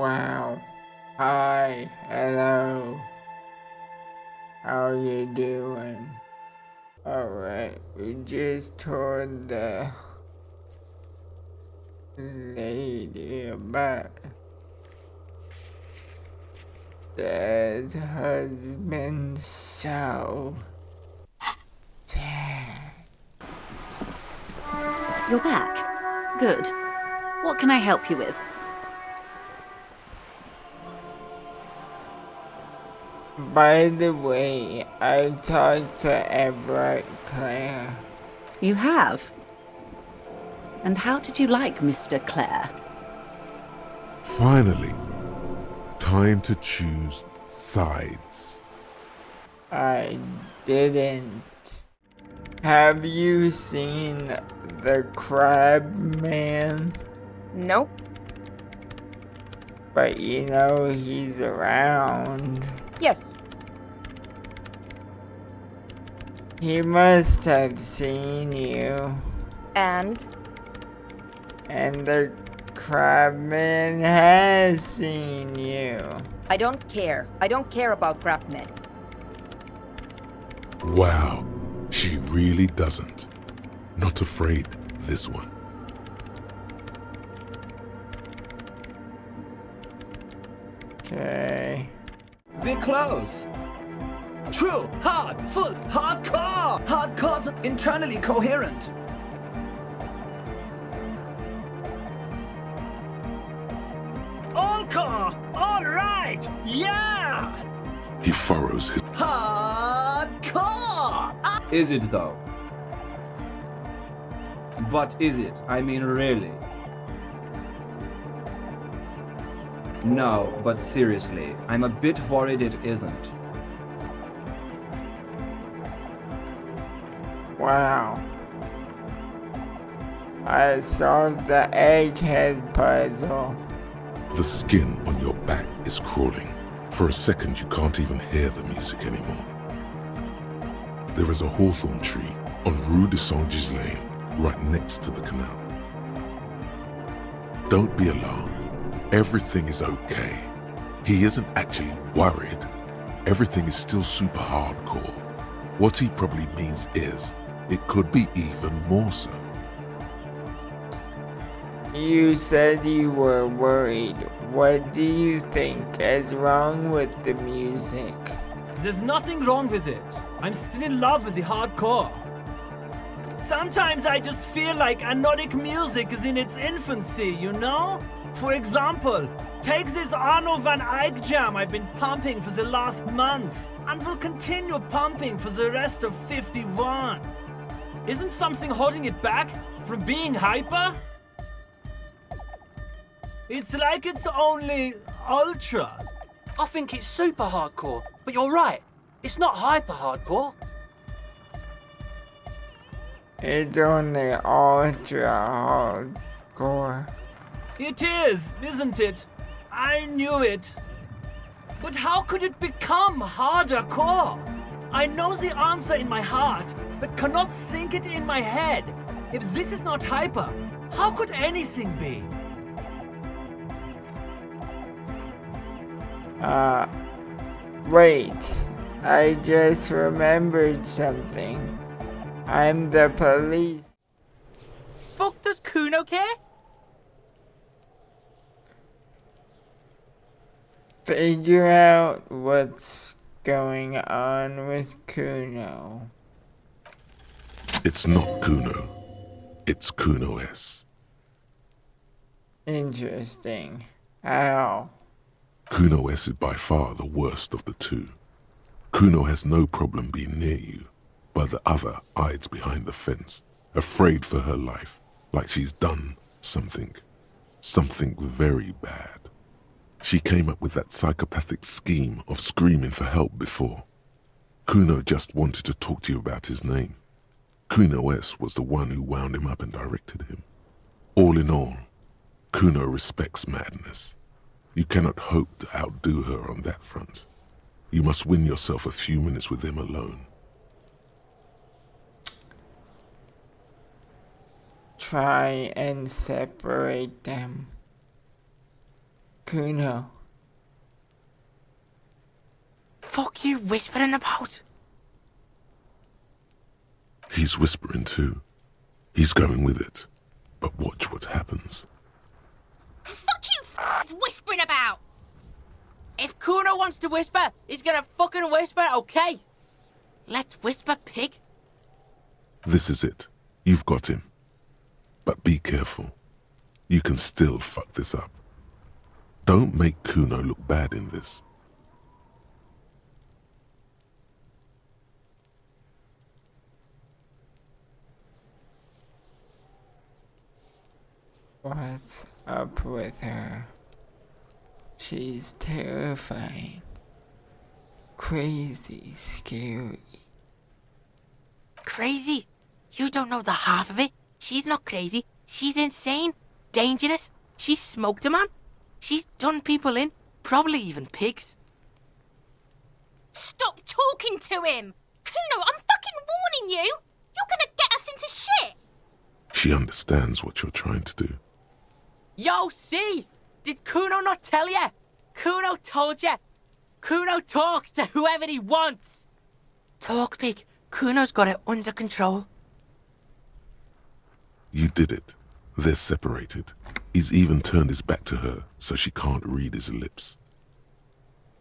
Wow. Hi. Hello. How are you doing? Alright, we just told the lady about that husband so sad. You're back. Good. What can I help you with? By the way, I talked to Everett Claire. You have? And how did you like Mr. Clare? Finally, time to choose sides. I didn't. Have you seen the Crab Man? Nope. But you know he's around. Yes. He must have seen you. And? And the Crabman has seen you. I don't care. I don't care about crabmen. Wow, she really doesn't. Not afraid, this one. Okay. We're close. True, hard, full, hardcore! Hardcore, internally coherent. All core! All right! Yeah! He furrows his... Hardcore! Is it though? But is it? I mean, really? No, but seriously, I'm a bit worried it isn't. Wow. I solved the egghead puzzle. The skin on your back is crawling. For a second, you can't even hear the music anymore. There is a hawthorn tree on Rue de Saint-Gislain, right next to the canal. Don't be alarmed. Everything is okay. He isn't actually worried. Everything is still super hardcore. What he probably means is, it could be even more so. You said you were worried. What do you think is wrong with the music? There's nothing wrong with it. I'm still in love with the hardcore. Sometimes I just feel like anodic music is in its infancy, you know? For example, take this Arno van Eyck jam I've been pumping for the last month and will continue pumping for the rest of 51. Isn't something holding it back from being hyper? It's like it's only ultra. I think it's super hardcore, but you're right. It's not hyper hardcore. It's only ultra hardcore. It is, isn't it? I knew it. But how could it become harder core? I know the answer in my heart, but cannot think it in my head. If this is not hyper, how could anything be? Wait. I just remembered something. I'm the police. Fuck, does Kuno care? Figure out what's going on with Kuno. It's not Kuno. It's Kuno S. Interesting. How? Kuno S is by far the worst of the two. Kuno has no problem being near you, but the other hides behind the fence, afraid for her life, like she's done something very bad. She came up with that psychopathic scheme of screaming for help before. Kuno just wanted to talk to you about his name. Kuno S was the one who wound him up and directed him. All in all, Kuno respects madness. You cannot hope to outdo her on that front. You must win yourself a few minutes with him alone. Try and separate them. Kuno. Fuck you whispering about? He's whispering too. He's going with it. But watch what happens. Fuck you, whispering about! If Kuno wants to whisper, he's gonna fucking whisper, okay? Let's whisper, pig. This is it. You've got him. But be careful. You can still fuck this up. Don't make Kuno look bad in this. What's up with her? She's terrifying. Crazy, scary. Crazy? You don't know the half of it. She's not crazy. She's insane. Dangerous. She's smoked a man. She's done people in. Probably even pigs. Stop talking to him! Kuno, I'm fucking warning you! You're gonna get us into shit! She understands what you're trying to do. Yo, see? Did Kuno not tell you? Kuno told you. Kuno talks to whoever he wants. Talk, pig. Kuno's got it under control. You did it. They're separated. He's even turned his back to her so she can't read his lips.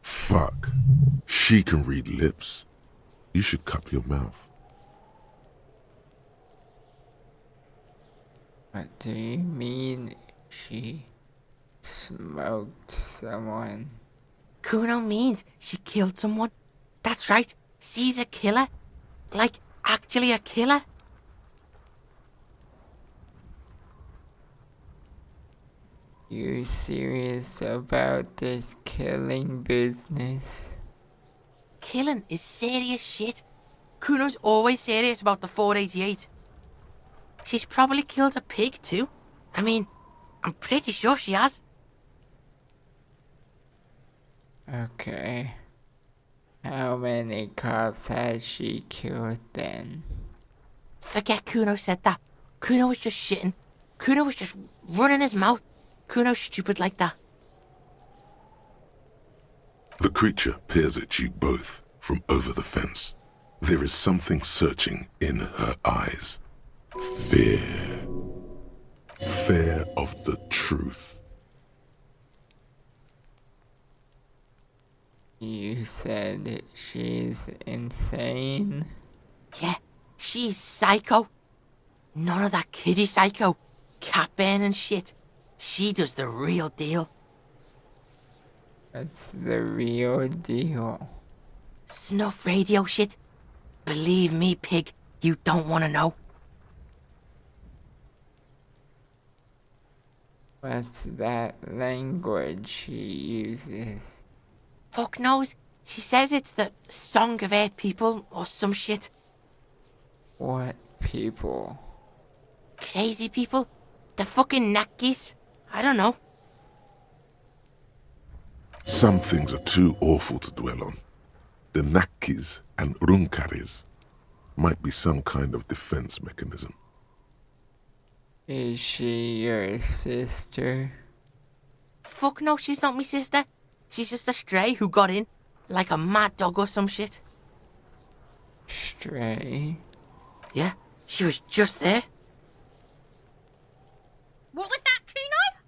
Fuck. She can read lips. You should cup your mouth. What do you mean she smoked someone? Kuno means she killed someone. That's right. She's a killer. Like, actually a killer. You serious about this killing business? Killing is serious shit. Kuno's always serious about the 488. She's probably killed a pig too. I mean, I'm pretty sure she has. Okay. How many cops has she killed then? Forget Kuno said that. Kuno was just shitting. Kuno was just running his mouth. Kuno's stupid like that. The creature peers at you both from over the fence. There is something searching in her eyes. Fear. Fear of the truth. You said she's insane? Yeah, she's psycho. None of that kiddie psycho. Cat burning shit. She does the real deal. What's the real deal? Snuff radio shit. Believe me, pig, you don't want to know. What's that language she uses? Fuck knows. She says it's the song of her people or some shit. What people? Crazy people. The fucking Nakis. I don't know. Some things are too awful to dwell on. The Nakis and Runkaris might be some kind of defense mechanism. Is she your sister? Fuck no, she's not my sister. She's just a stray who got in. Like a mad dog or some shit. Stray? Yeah, she was just there. What was that, Kuno?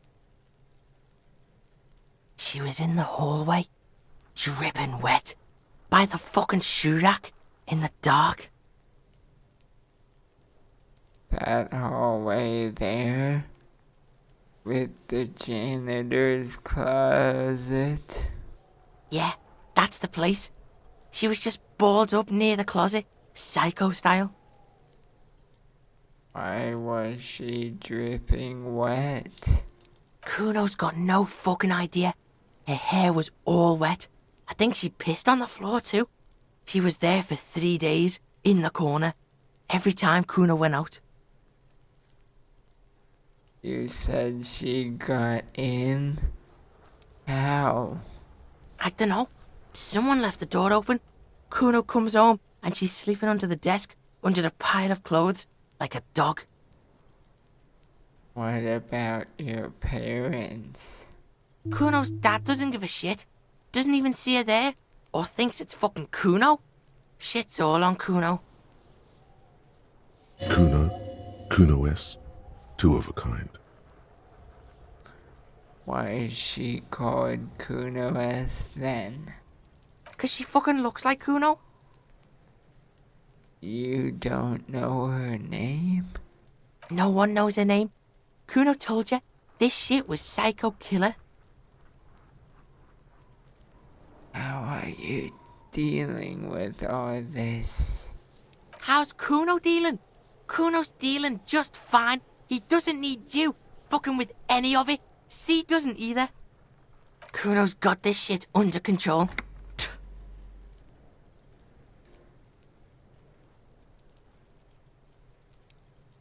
She was in the hallway, dripping wet, by the fucking shoe rack, in the dark. That hallway there? With the janitor's closet? Yeah, that's the place. She was just balled up near the closet, psycho style. Why was she dripping wet? Kuno's got no fucking idea. Her hair was all wet. I think she pissed on the floor too. She was there for 3 days, in the corner, every time Kuno went out. You said she got in? How? I dunno. Someone left the door open. Kuno comes home and she's sleeping under the desk, under a pile of clothes, like a dog. What about your parents? Kuno's dad doesn't give a shit. Doesn't even see her there. Or thinks it's fucking Kuno. Shit's all on Kuno. Kuno-S, two of a kind. Why is she called Kuno-S then? 'Cause she fucking looks like Kuno. You don't know her name? No one knows her name. Kuno told you this shit was Psycho Killer. How are you dealing with all this? How's Kuno dealing? Kuno's dealing just fine. He doesn't need you fucking with any of it. C doesn't either. Kuno's got this shit under control.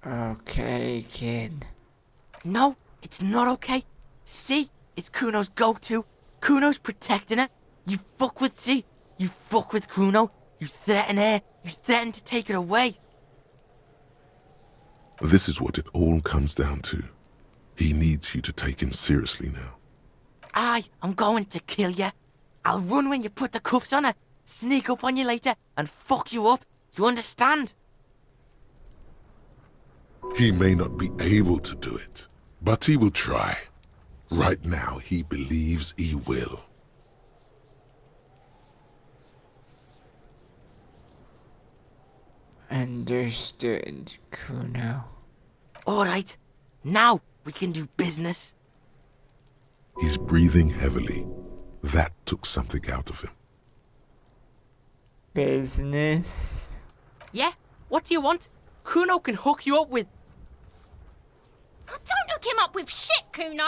Okay, kid. No, it's not okay. C is Kuno's go-to. Kuno's protecting her. You fuck with C. You fuck with Kuno. You threaten her. You threaten to take her away. This is what it all comes down to. He needs you to take him seriously now. I'm going to kill you. I'll run when you put the cuffs on her, sneak up on you later, and fuck you up. You understand? He may not be able to do it, but he will try. Right now, he believes he will. Understood, Kuno. Alright, now we can do business. He's breathing heavily. That took something out of him. Business? Yeah? What do you want? Kuno can hook you up with... Oh, don't hook him up with shit, Kuno.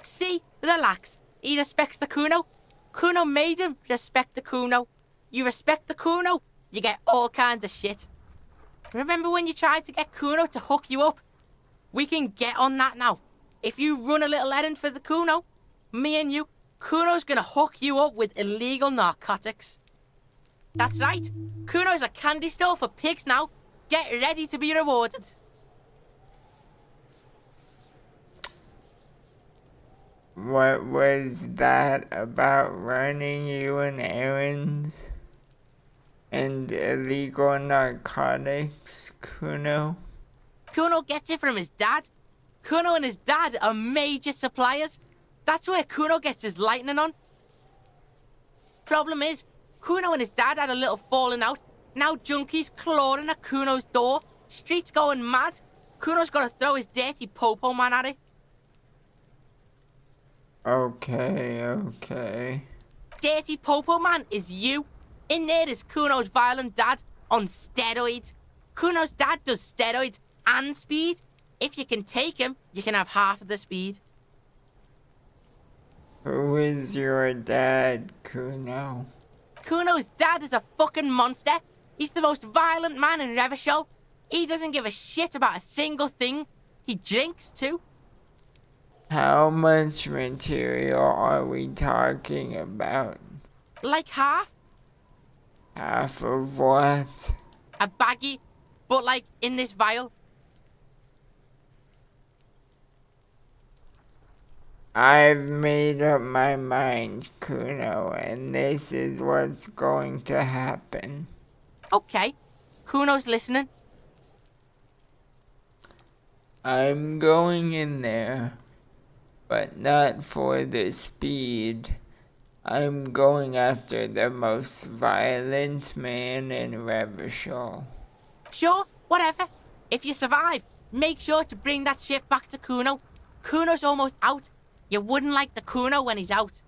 See? Relax. He respects the Kuno. Kuno made him respect the Kuno. You respect the Kuno, you get all kinds of shit. Remember when you tried to get Kuno to hook you up? We can get on that now. If you run a little errand for the Kuno, me and you, Kuno's gonna hook you up with illegal narcotics. That's right. Kuno's a candy store for pigs now. Get ready to be rewarded. What was that about running you an errand? And illegal narcotics, Kuno? Kuno gets it from his dad. Kuno and his dad are major suppliers. That's where Kuno gets his lightning on. Problem is, Kuno and his dad had a little falling out. Now junkies clawing at Kuno's door. Streets going mad. Kuno's got to throw his dirty popo man at it. Okay. Dirty popo man is you. In there is Kuno's violent dad on steroids. Kuno's dad does steroids and speed. If you can take him, you can have half of the speed. Who is your dad, Kuno? Kuno's dad is a fucking monster. He's the most violent man in Revachol. He doesn't give a shit about a single thing. He drinks too. How much material are we talking about? Like half. Half of what? A baggie, but like in this vial. I've made up my mind, Kuno, and this is what's going to happen. Okay, Kuno's listening. I'm going in there, but not for the speed. I'm going after the most violent man in Revachol. Sure, whatever. If you survive, make sure to bring that shit back to Kuno. Kuno's almost out. You wouldn't like the Kuno when he's out.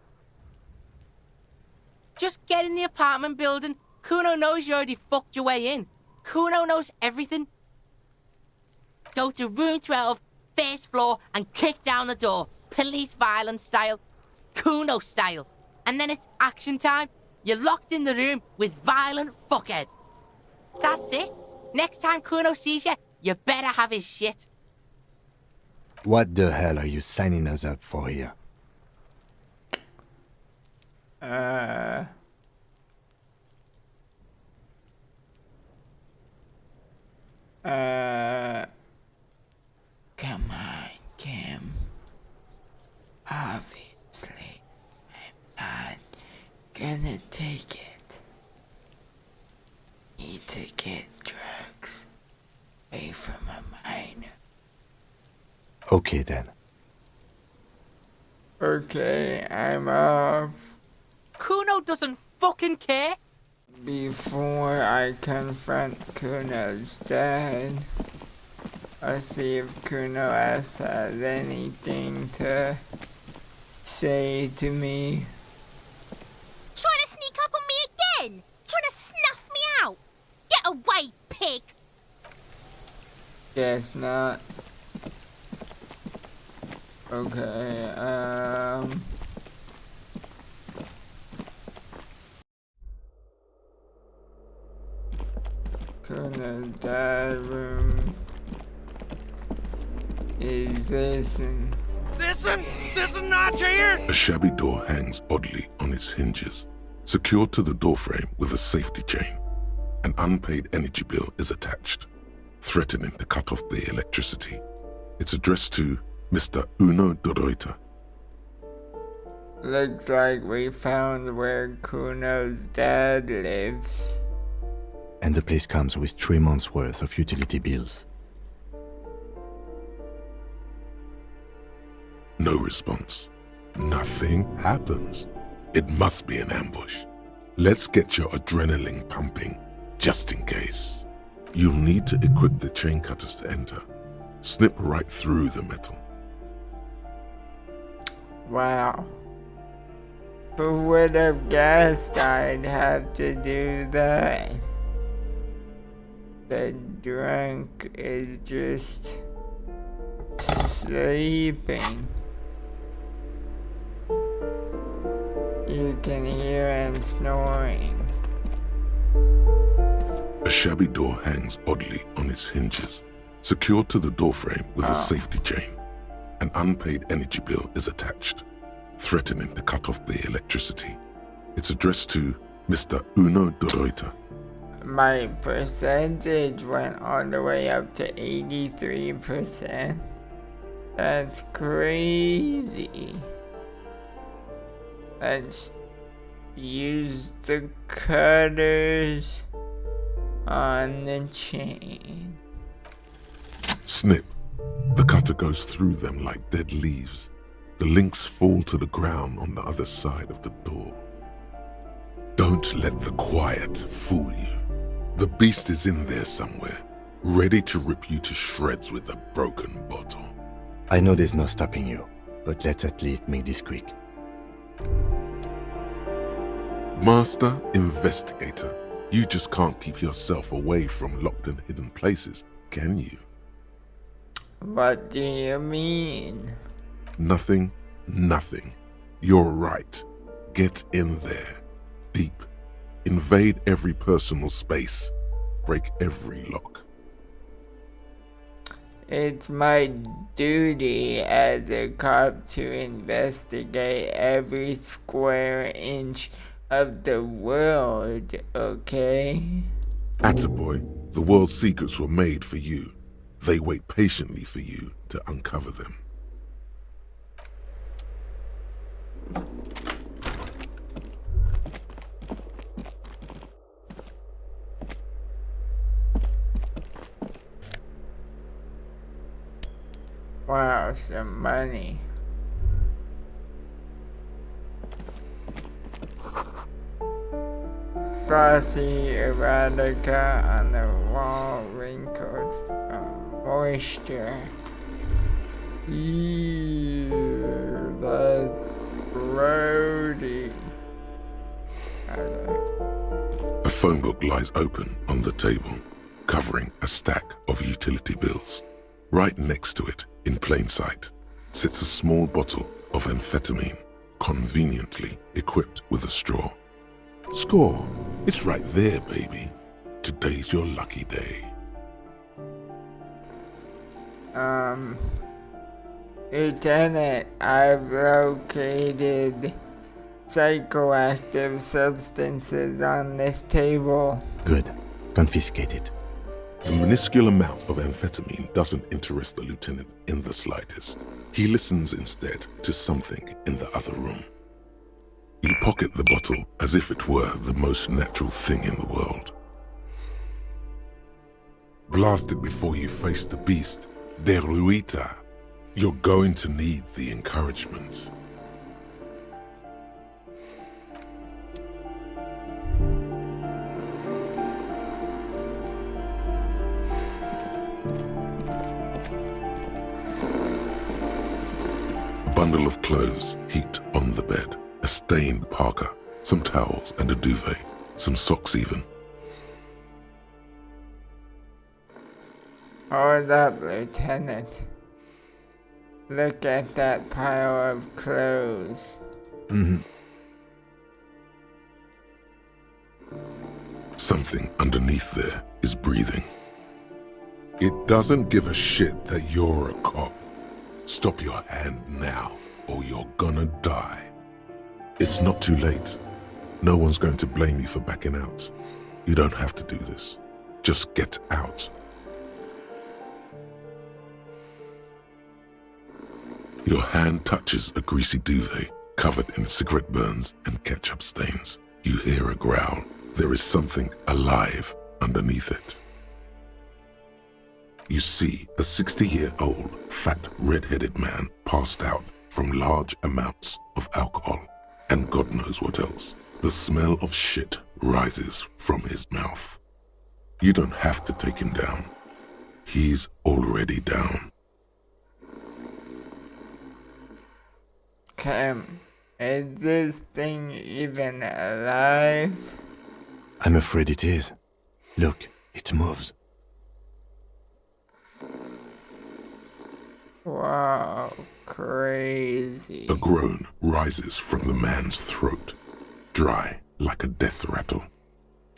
Just get in the apartment building. Kuno knows you already fucked your way in. Kuno knows everything. Go to room 12, first floor, and kick down the door. Police violence style. Kuno style. And then it's action time. You're locked in the room with violent fuckheads. That's it. Next time Kuno sees you, you better have his shit. What the hell are you signing us up for here? Come on, Kim. Honestly, I'm not gonna take it. Need to get drugs away from a minor. Okay then. Okay, I'm off. Kuno doesn't fucking care. Before I confront Kuno's dad, I'll see if Kuno has anything to say to me. Trying to sneak up on me again? Trying to snuff me out? Get away, pig! Guess not. Okay, Kuno's dad room is this and Listen, not here! A shabby door hangs oddly on its hinges. Secured to the doorframe with a safety chain, an unpaid energy bill is attached, threatening to cut off the electricity. It's addressed to Mr. Uno Doroita. looks like we found where Kuno's dad lives. And the place comes with 3 months' worth of utility bills. No response. Nothing happens. It must be an ambush. Let's get your adrenaline pumping, just in case. You'll need to equip the chain cutters to enter. Snip right through the metal. Wow. Who would have guessed I'd have to do that? The drunk is just sleeping. You can hear him snoring. A shabby door hangs oddly on its hinges, secured to the doorframe with a safety chain. An unpaid energy bill is attached, threatening to cut off the electricity. It's addressed to Mr. Uno Doroita. My percentage went all the way up to 83%. That's crazy. Let's use the cutters on the chain. Snip. The cutter goes through them like dead leaves. The links fall to the ground on the other side of the door. Don't let the quiet fool you. The beast is in there somewhere, ready to rip you to shreds with a broken bottle. I know there's no stopping you, but let's at least make this quick. Master Investigator, you just can't keep yourself away from locked and hidden places, can you? What do you mean? Nothing, nothing. You're right. Get in there. Deep. Invade every personal space. Break every lock. It's my duty as a cop to investigate every square inch of the world, okay? Attaboy, the world's secrets were made for you. They wait patiently for you to uncover them. Wow, some money. Glossy erotica on the wall, wrinkled from moisture. Ew, that's grody. A phone book lies open on the table, covering a stack of utility bills. Right next to it, in plain sight, sits a small bottle of amphetamine, conveniently equipped with a straw. Score, it's right there, baby. Today's your lucky day. Lieutenant, I've located psychoactive substances on this table. Good. Confiscate it. The minuscule amount of amphetamine doesn't interest the lieutenant in the slightest. He listens instead to something in the other room. You pocket the bottle as if it were the most natural thing in the world. Blast it before you face the beast, Deruita. You're going to need the encouragement. A bundle of clothes heaped on the bed, a stained parka, some towels and a duvet, some socks even. Hold up, Lieutenant. Look at that pile of clothes. Something underneath there is breathing. It doesn't give a shit that you're a cop. Stop your hand now, or you're gonna die. It's not too late. No one's going to blame you for backing out. You don't have to do this. Just get out. Your hand touches a greasy duvet covered in cigarette burns and ketchup stains. You hear a growl. There is something alive underneath it. You see a 60-year-old, fat, red-headed man passed out from large amounts of alcohol and God knows what else. The smell of shit rises from his mouth. You don't have to take him down. He's already down. Cam, is this thing even alive? I'm afraid it is. Look, it moves. Wow, crazy. A groan rises from the man's throat, dry like a death rattle.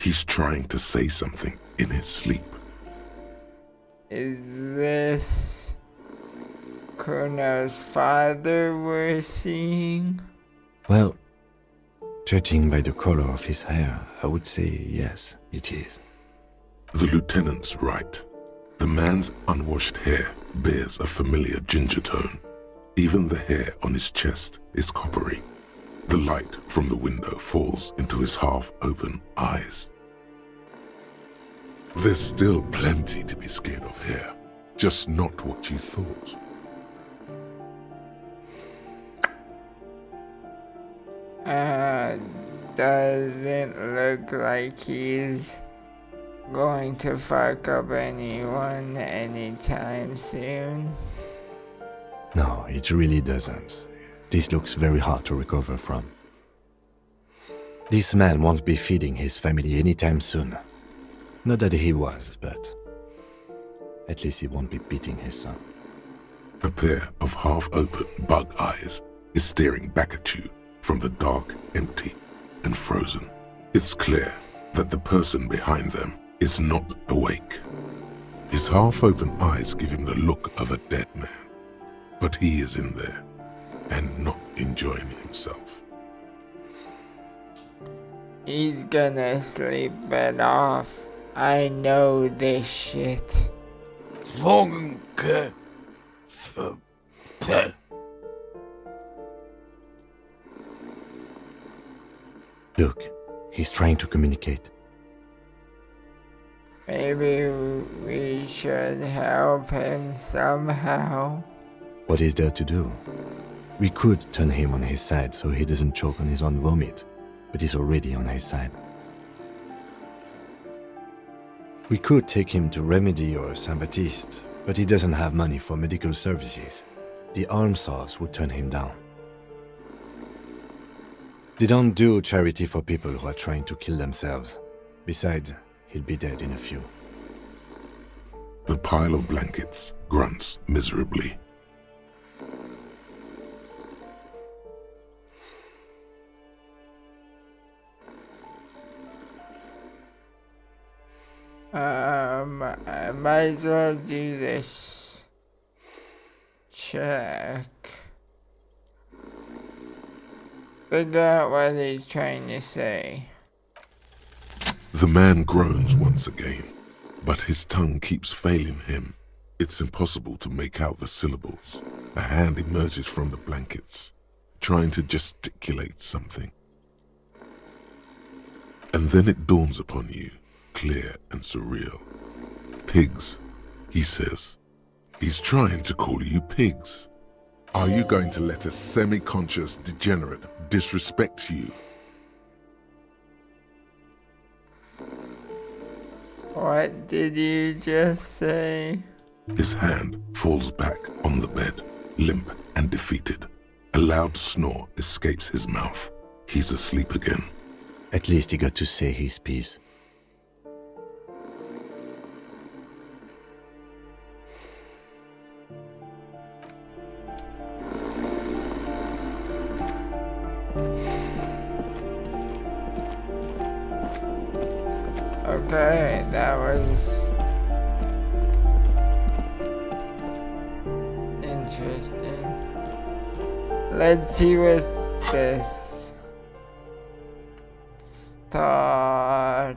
He's trying to say something in his sleep. Is this Kuno's father we're seeing? Well, judging by the color of his hair, I would say yes, it is. The lieutenant's right. The man's unwashed hair bears a familiar ginger tone. Even the hair on his chest is coppery. The light from the window falls into his half-open eyes. There's still plenty to be scared of here, just not what you thought. Doesn't look like he's going to fuck up anyone anytime soon. No, it really doesn't. This looks very hard to recover from. This man won't be feeding his family anytime soon. Not that he was, but at least he won't be beating his son. A pair of half-open bug eyes is staring back at you from the dark, empty, and frozen. It's clear that the person behind them is not awake. His half-open eyes give him the look of a dead man, but he is in there and not enjoying himself. He's gonna sleep it off. I know this shit. Look, he's trying to communicate. Maybe we should help him somehow. What is there to do? We could turn him on his side so he doesn't choke on his own vomit, but he's already on his side. We could take him to Remedy or Saint Baptiste, but he doesn't have money for medical services. The almshouse would turn him down. They don't do charity for people who are trying to kill themselves. Besides, he'll be dead in a few. The pile of blankets grunts miserably. I might as well do this check. Figure out what he's trying to say. The man groans once again. but his tongue keeps failing him. It's impossible to make out the syllables. A hand emerges from the blankets, trying to gesticulate something. And then it dawns upon you, clear and surreal. Pigs, he says. He's trying to call you pigs. Are you going to let a semi-conscious degenerate disrespect you? What did you just say? His hand falls back on the bed, limp and defeated. A loud snore escapes his mouth. He's asleep again. At least he got to say his piece. Okay, that was interesting. Let's see what this thought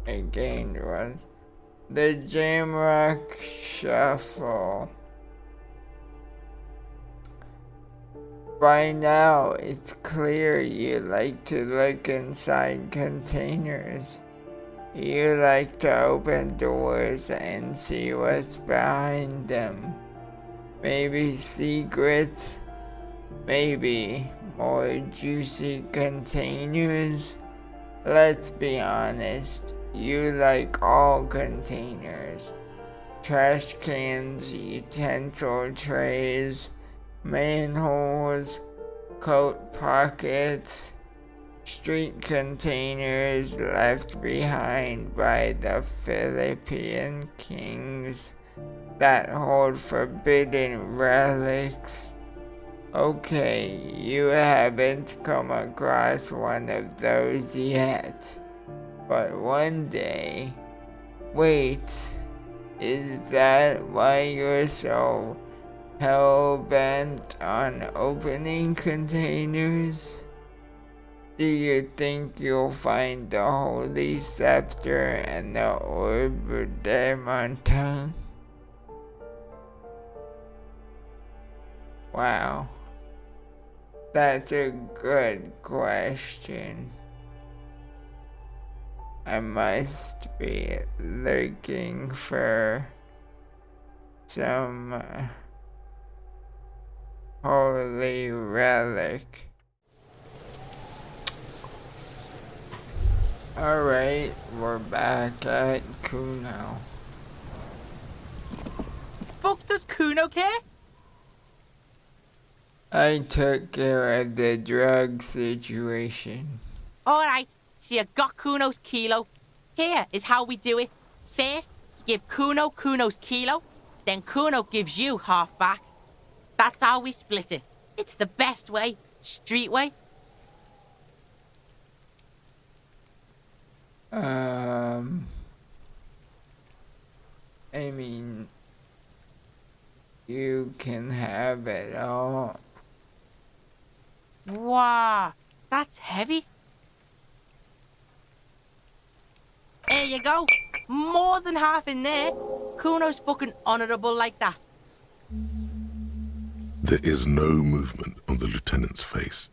again was. The Jamrock Shuffle. By now, it's clear you like to look inside containers. You like to open doors and see what's behind them. Maybe secrets, maybe more juicy containers. Let's be honest, you like all containers. Trash cans, utensil trays, manholes, coat pockets, street containers left behind by the Philippine kings that hold forbidden relics. Okay, you haven't come across one of those yet, but one day. Wait, is that why you're so hell-bent on opening containers? Do you think you'll find the Holy Scepter and the Orb de Montagne? Wow, that's a good question. I must be looking for some holy relic. Alright, we're back at Kuno. Fuck does Kuno care? I took care of the drug situation. Alright, so you got Kuno's kilo. Here is how we do it. First, you give Kuno Kuno's kilo, then Kuno gives you half back. That's how we split it. It's the best way, street way. I mean, you can have it all. Wow, that's heavy. There you go. More than half in there. Kuno's fucking honourable like that. There is no movement on the lieutenant's face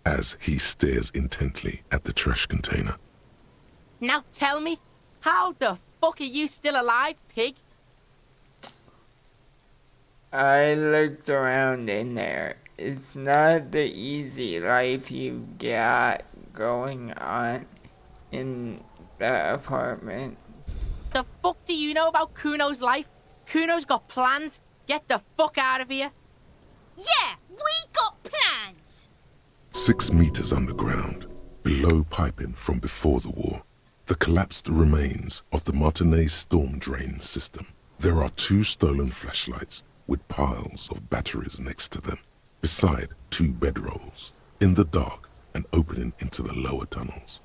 as he stares intently at the trash container. Now tell me, how the fuck are you still alive, pig? I looked around in there. It's not the easy life you got going on in the apartment. The fuck do you know about Kuno's life? Kuno's got plans. Get the fuck out of here. Yeah, we got plans. 6 meters underground, below piping from before the war, the collapsed remains of the Martinez storm drain system. There are 2 stolen flashlights with piles of batteries next to them, beside 2 bedrolls, in the dark and opening into the lower tunnels.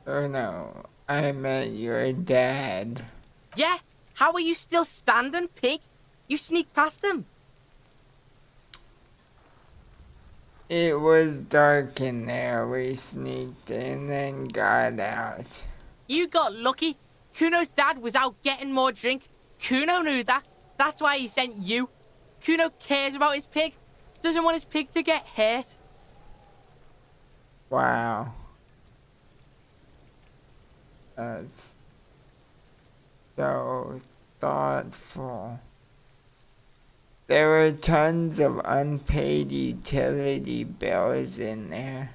Oh no, I meant your dad. Yeah? How are you still standing, pig? You sneaked past him. It was dark in there. We sneaked in and got out. You got lucky. Kuno's dad was out getting more drink. Kuno knew that. That's why he sent you. Kuno cares about his pig. Doesn't want his pig to get hurt. Wow. That's so thoughtful. There were tons of unpaid utility bills in there.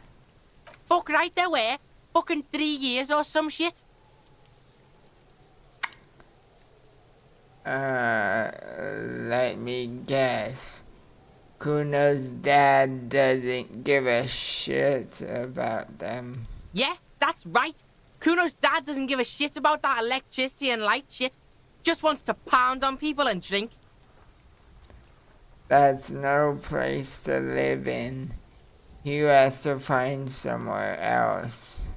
Fuck right there were. Fucking 3 years or some shit. Let me guess. Kuno's dad doesn't give a shit about them. Yeah, that's right. Kuno's dad doesn't give a shit about that electricity and light shit. Just wants to pound on people and drink. That's no place to live in. He has to find somewhere else.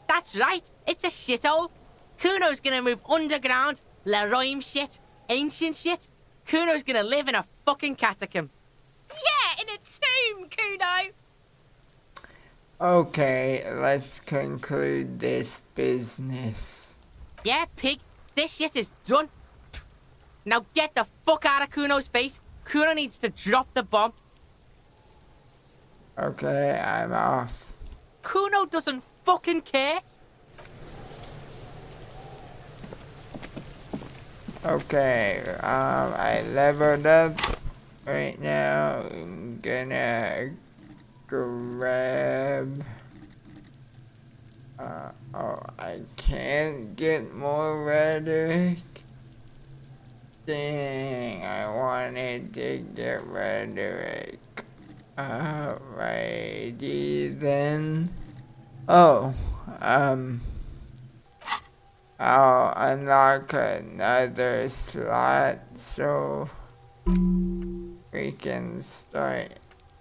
That's right. It's a shithole. Kuno's gonna move underground. Leroy shit. Ancient shit. Kuno's gonna live in a fucking catacomb. Yeah, in a tomb, Kuno. Okay, let's conclude this business. Yeah, pig. This shit is done. Now get the fuck out of Kuno's face. Kuno needs to drop the bomb. Okay, I'm off. Kuno doesn't fucking care. Okay, I leveled up. Right now, I'm gonna grab... oh, I can't get more rhetoric. Dang, I wanted to get rhetoric. Alrighty then. Oh, I'll unlock another slot so we can start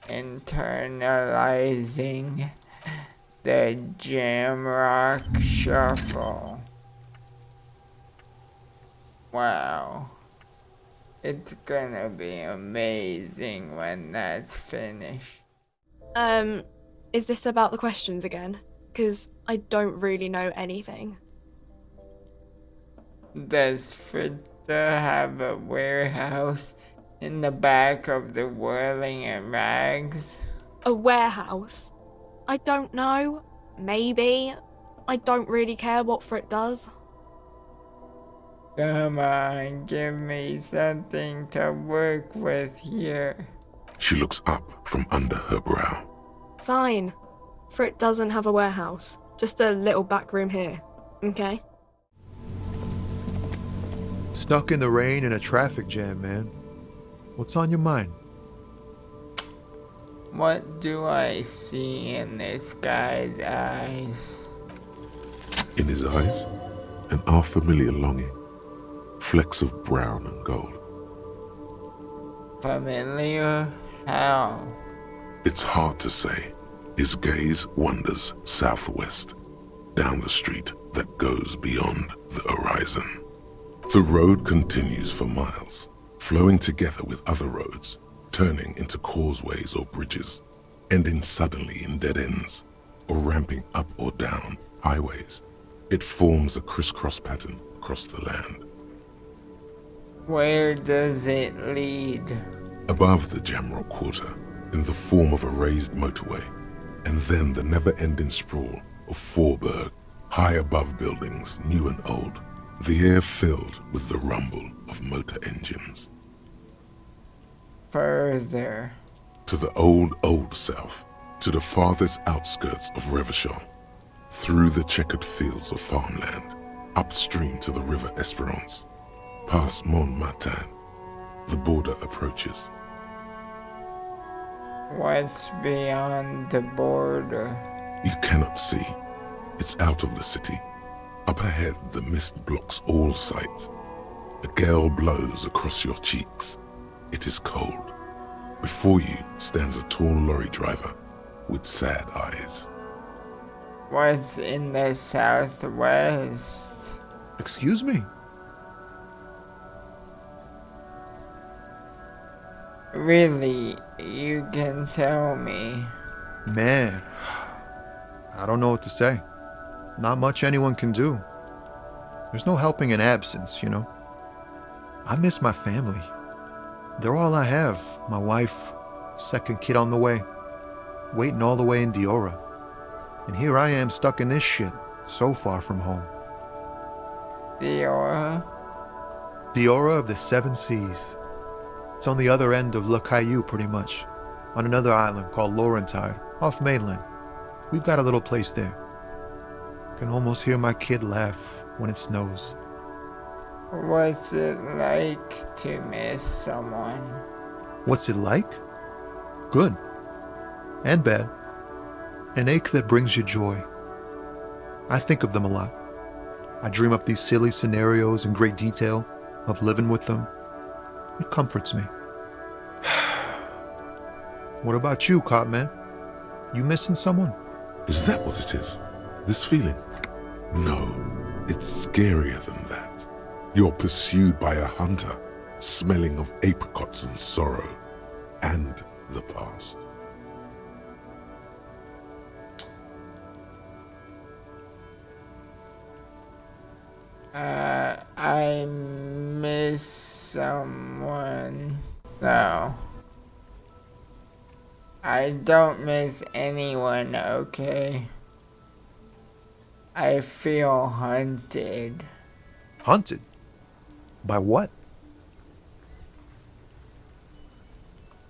internalizing the Jamrock Shuffle. Wow. It's gonna be amazing when that's finished. Is this about the questions again? Because I don't really know anything. Does Fritta have a warehouse in the back of the Whirling and Rags? A warehouse? I don't know. Maybe. I don't really care what Frit does. Come on, give me something to work with here. She looks up from under her brow. Fine. Frit doesn't have a warehouse. Just a little back room here. Okay? Stuck in the rain in a traffic jam, man. What's on your mind? What do I see in this guy's eyes? In his eyes, an unfamiliar longing. Flecks of brown and gold. Familiar? How? It's hard to say. His gaze wanders southwest, down the street that goes beyond the horizon. The road continues for miles, flowing together with other roads, turning into causeways or bridges, ending suddenly in dead ends, or ramping up or down highways. It forms a crisscross pattern across the land. Where does it lead? Above the Jamrock Quarter, in the form of a raised motorway, and then the never-ending sprawl of Forburg, high above buildings, new and old, the air filled with the rumble of motor engines. Further. To the old south, to the farthest outskirts of Revachol, through the checkered fields of farmland, upstream to the river Esperance, past Montmartin, the border approaches. What's beyond the border? You cannot see. It's out of the city. Up ahead, the mist blocks all sight. A gale blows across your cheeks. It is cold. Before you stands a tall lorry driver with sad eyes. What's in the southwest? Excuse me? Really, you can tell me. Man, I don't know what to say. Not much anyone can do. There's no helping in absence, you know. I miss my family. They're all I have. My wife, second kid on the way, waiting all the way in Diora. And here I am stuck in this shit, so far from home. Diora? Diora of the Seven Seas. It's on the other end of Le Caillou, pretty much, on another island called Laurentide, off mainland. We've got a little place there. Can almost hear my kid laugh when it snows. What's it like to miss someone? What's it like? Good. And bad. An ache that brings you joy. I think of them a lot. I dream up these silly scenarios in great detail of living with them. It comforts me. What about you, Copman? You missing someone? Is that what it is? This feeling? No, it's scarier than that. You're pursued by a hunter, smelling of apricots and sorrow, and the past. I miss someone. No. I don't miss anyone, okay? I feel hunted. Hunted? By what?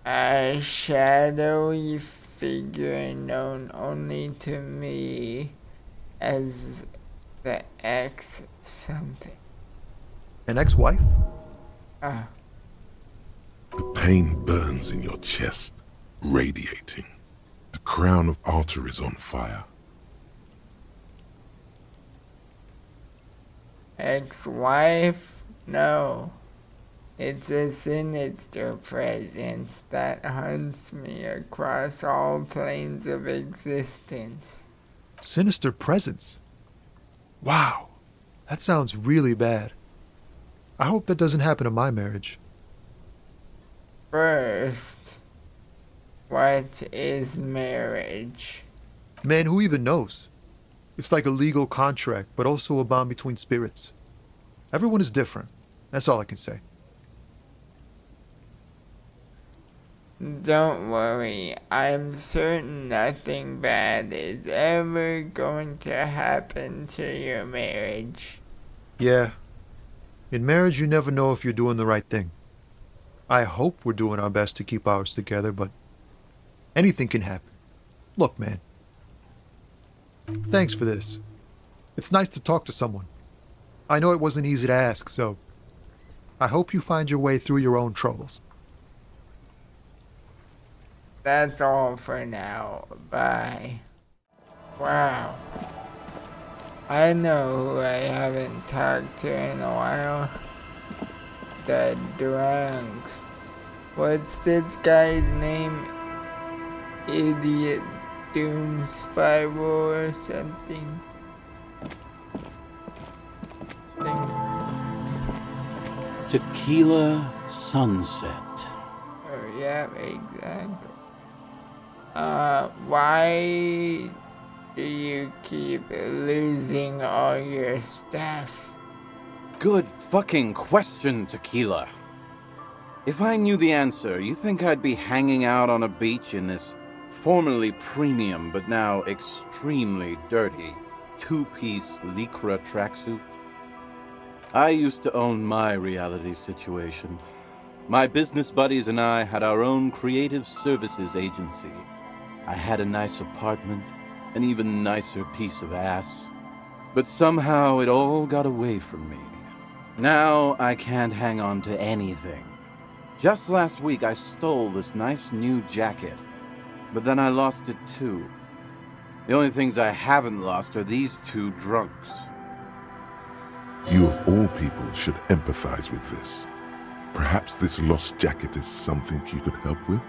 A shadowy figure known only to me as the ex something. An ex-wife? The pain burns in your chest, radiating. A crown of arteries on fire. Ex-wife? No. It's a sinister presence that hunts me across all planes of existence. Sinister presence? Wow, that sounds really bad. I hope that doesn't happen in my marriage. First, what is marriage? Man, who even knows? It's like a legal contract, but also a bond between spirits. Everyone is different. That's all I can say. Don't worry, I'm certain nothing bad is ever going to happen to your marriage. Yeah. In marriage, you never know if you're doing the right thing. I hope we're doing our best to keep ours together, but anything can happen. Look, man. Thanks for this. It's nice to talk to someone. I know it wasn't easy to ask, so I hope you find your way through your own troubles. That's all for now. Bye. Wow. I know who I haven't talked to in a while. The drunks. What's this guy's name? Idiot Doom Spiral or something? Tequila Sunset. Oh, yeah, exactly. Why do you keep losing all your stuff? Good fucking question, Tequila. If I knew the answer, you think I'd be hanging out on a beach in this formerly premium but now extremely dirty two-piece Lycra tracksuit? I used to own my reality situation. My business buddies and I had our own creative services agency. I had a nice apartment, an even nicer piece of ass. But somehow it all got away from me. Now I can't hang on to anything. Just last week I stole this nice new jacket, but then I lost it too. The only things I haven't lost are these two drunks. You of all people should empathize with this. Perhaps this lost jacket is something you could help with?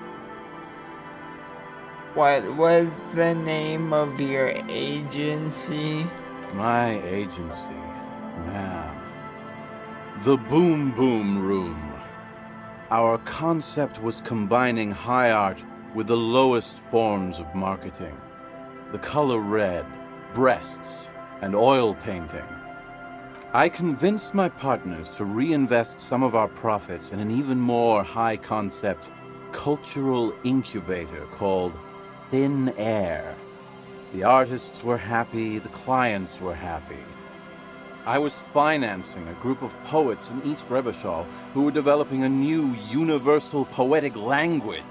What was the name of your agency? My agency, man. The Boom Boom Room. Our concept was combining high art with the lowest forms of marketing. The color red, breasts, and oil painting. I convinced my partners to reinvest some of our profits in an even more high-concept cultural incubator called Thin Air. The artists were happy, the clients were happy. I was financing a group of poets in East Revachol who were developing a new universal poetic language.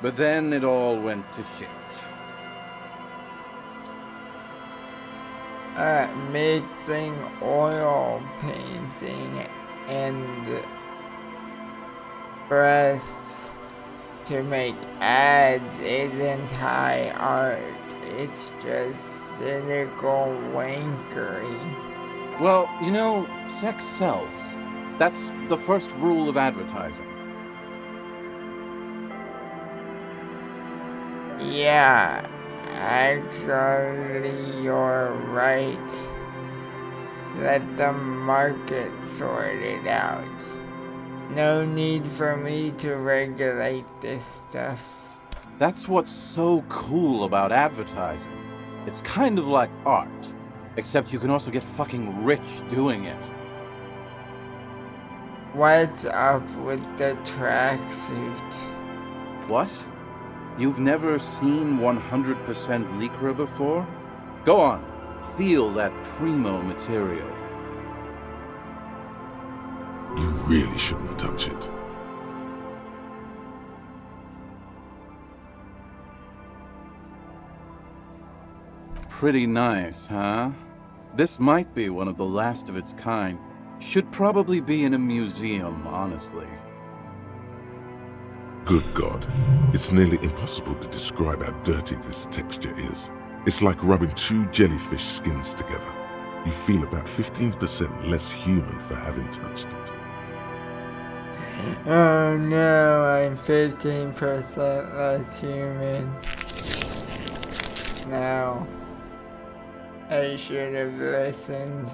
But then it all went to shit. Mixing oil painting and breasts to make ads isn't high art. It's just cynical wankery. Well, you know, sex sells. That's the first rule of advertising. Yeah, actually, you're right. Let the market sort it out. No need for me to regulate this stuff. That's what's so cool about advertising. It's kind of like art, except you can also get fucking rich doing it. What's up with the tracksuit? What? You've never seen 100% Lycra before? Go on, feel that primo material. You really shouldn't touch it. Pretty nice, huh? This might be one of the last of its kind. Should probably be in a museum, honestly. Good God, it's nearly impossible to describe how dirty this texture is. It's like rubbing two jellyfish skins together. You feel about 15% less human for having touched it. Oh no, I'm 15% less human. No. I should have listened.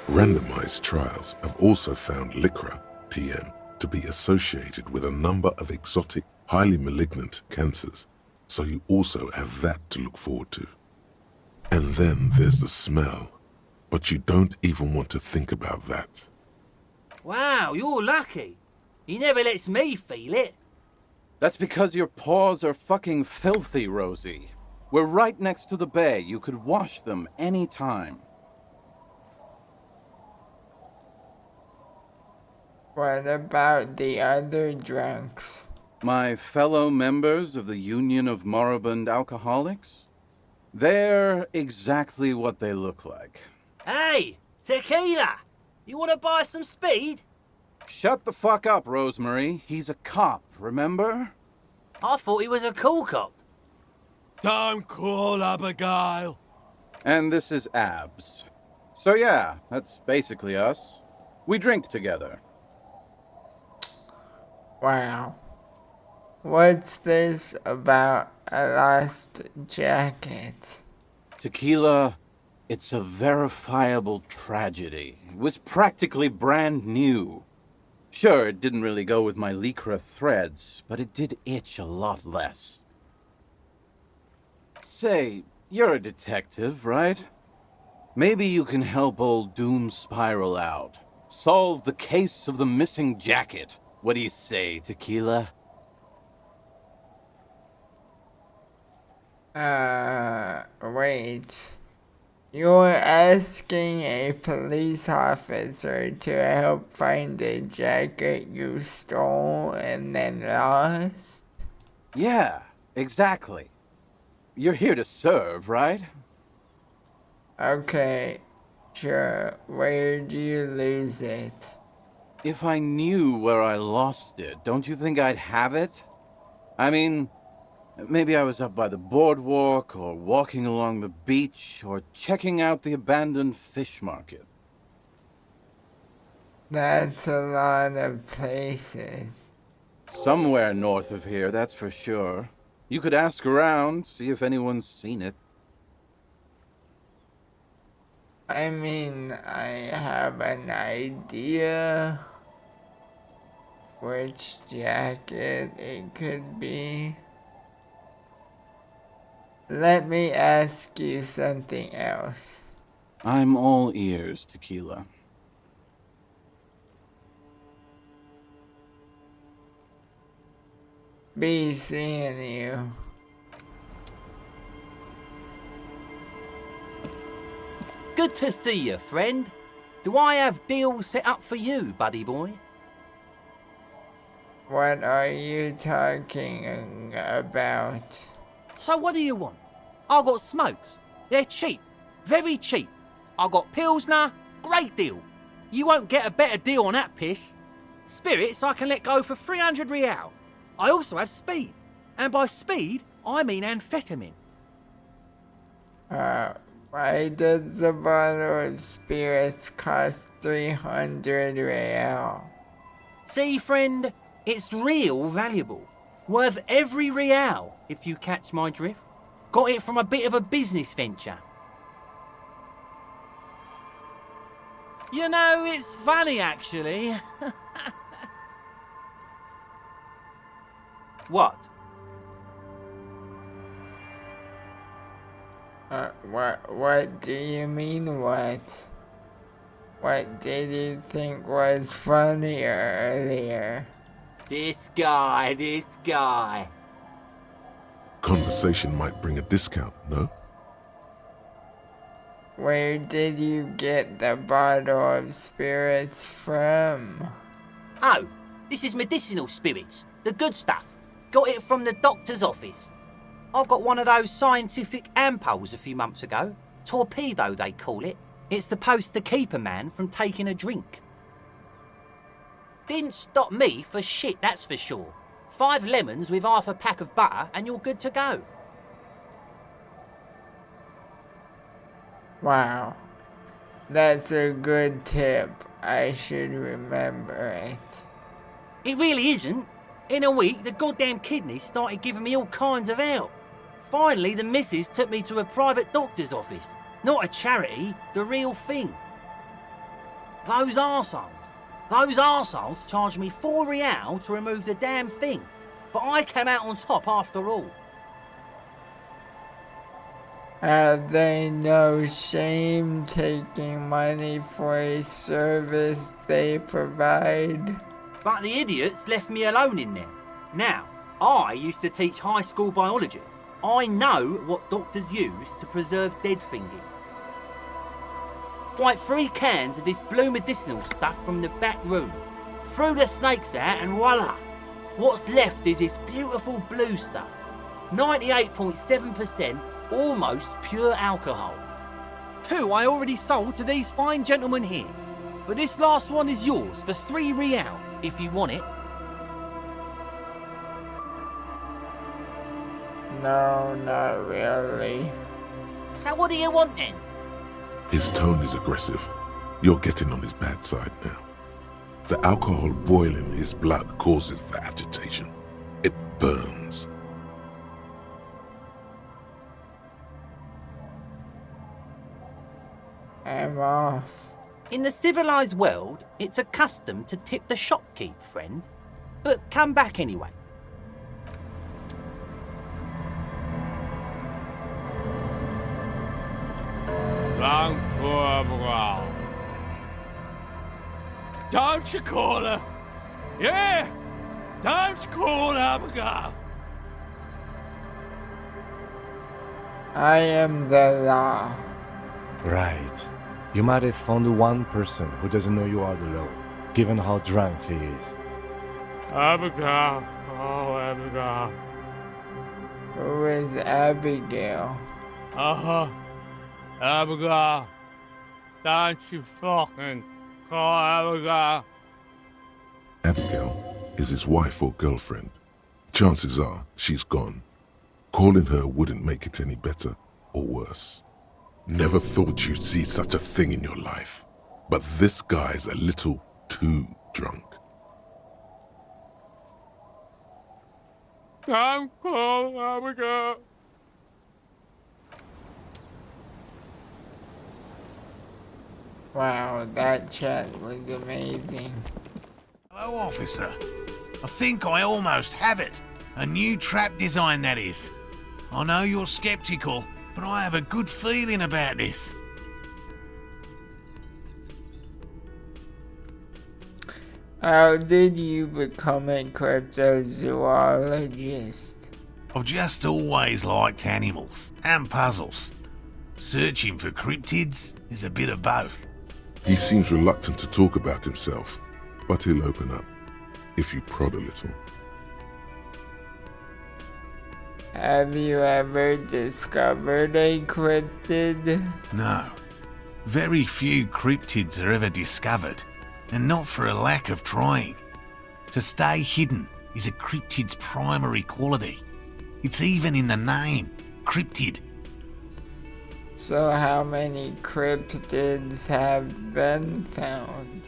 Randomized trials have also found Lycra, TM, to be associated with a number of exotic, highly malignant cancers, so you also have that to look forward to. And then there's the smell, but you don't even want to think about that. Wow, you're lucky. He never lets me feel it. That's because your paws are fucking filthy, Rosie. We're right next to the bay. You could wash them any time. What about the other drunks? My fellow members of the Union of Moribund Alcoholics? They're exactly what they look like. Hey, tequila! You want to buy some speed? Shut the fuck up, Rosemary. He's a cop, remember? I thought he was a cool cop. Don't call Abigail. And this is Abs. So yeah, that's basically us. We drink together. Wow. What's this about a lost jacket? Tequila, it's a verifiable tragedy. It was practically brand new. Sure, it didn't really go with my Lycra threads, but it did itch a lot less. Say, you're a detective, right? Maybe you can help old Doom Spiral out. Solve the case of the missing jacket. What do you say, Tequila? Wait. You're asking a police officer to help find a jacket you stole and then lost? Yeah, exactly. You're here to serve, right? Okay, sure. Where do you lose it? If I knew where I lost it, don't you think I'd have it? I mean, maybe I was up by the boardwalk, or walking along the beach, or checking out the abandoned fish market. That's a lot of places. Somewhere north of here, that's for sure. You could ask around, see if anyone's seen it. I mean, I have an idea. which jacket it could be. Let me ask you something else. I'm all ears, Tequila. Be seeing you. Good to see you, friend. Do I have deals set up for you, buddy boy? What are you talking about? So what do you want? I got smokes. They're cheap. Very cheap. I got Pilsner. Great deal. You won't get a better deal on that piss. Spirits I can let go for 300 real. I also have speed. And by speed, I mean amphetamine. Why does the bottle of spirits cost 300 real? See, friend, it's real valuable. Worth every real, if you catch my drift. Got it from a bit of a business venture. You know, it's funny, actually. What? What do you mean, what? What did you think was funnier earlier? This guy. Conversation might bring a discount, no? Where did you get the bottle of spirits from? Oh, this is medicinal spirits. The good stuff. Got it from the doctor's office. I got one of those scientific ampoules a few months ago. Torpedo, they call it. It's supposed to keep a man from taking a drink. Didn't stop me for shit, that's for sure. 5 lemons with half a pack of butter and you're good to go. Wow. That's a good tip. I should remember it. It really isn't. In a week, the goddamn kidneys started giving me all kinds of help. Finally, the missus took me to a private doctor's office. Not a charity, the real thing. Those arseholes charged me 4 real to remove the damn thing. But I came out on top after all. Have they no shame taking money for a service they provide? But the idiots left me alone in there. Now, I used to teach high school biology. I know what doctors use to preserve dead fingers. It's like 3 cans of this blue medicinal stuff from the back room. Threw the snakes out and voila! What's left is this beautiful blue stuff. 98.7% almost pure alcohol. 2 I already sold to these fine gentlemen here. But this last one is yours for 3 real, if you want it. No, not really. So what do you want then? His tone is aggressive. You're getting on his bad side now. The alcohol boiling his blood causes the agitation. It burns. I'm off. In the civilized world, it's a custom to tip the shopkeep, friend. But come back anyway. Don't you call her? Yeah! Don't call Abigail! I am the law. Right. You might have found one person who doesn't know you are the law, given how drunk he is. Abigail. Oh, Abigail. Who is Abigail? Abigail. Don't you fucking call Abigail. Abigail is his wife or girlfriend. Chances are she's gone. Calling her wouldn't make it any better or worse. Never thought you'd see such a thing in your life. But this guy's a little too drunk. Don't call Abigail. Wow, that chat was amazing. Hello, officer. I think I almost have it. A new trap design, that is. I know you're skeptical, but I have a good feeling about this. How did you become a cryptozoologist? I've just always liked animals and puzzles. Searching for cryptids is a bit of both. He seems reluctant to talk about himself, but he'll open up, if you prod a little. Have you ever discovered a cryptid? No. Very few cryptids are ever discovered, and not for a lack of trying. To stay hidden is a cryptid's primary quality. It's even in the name, cryptid. So how many cryptids have been found?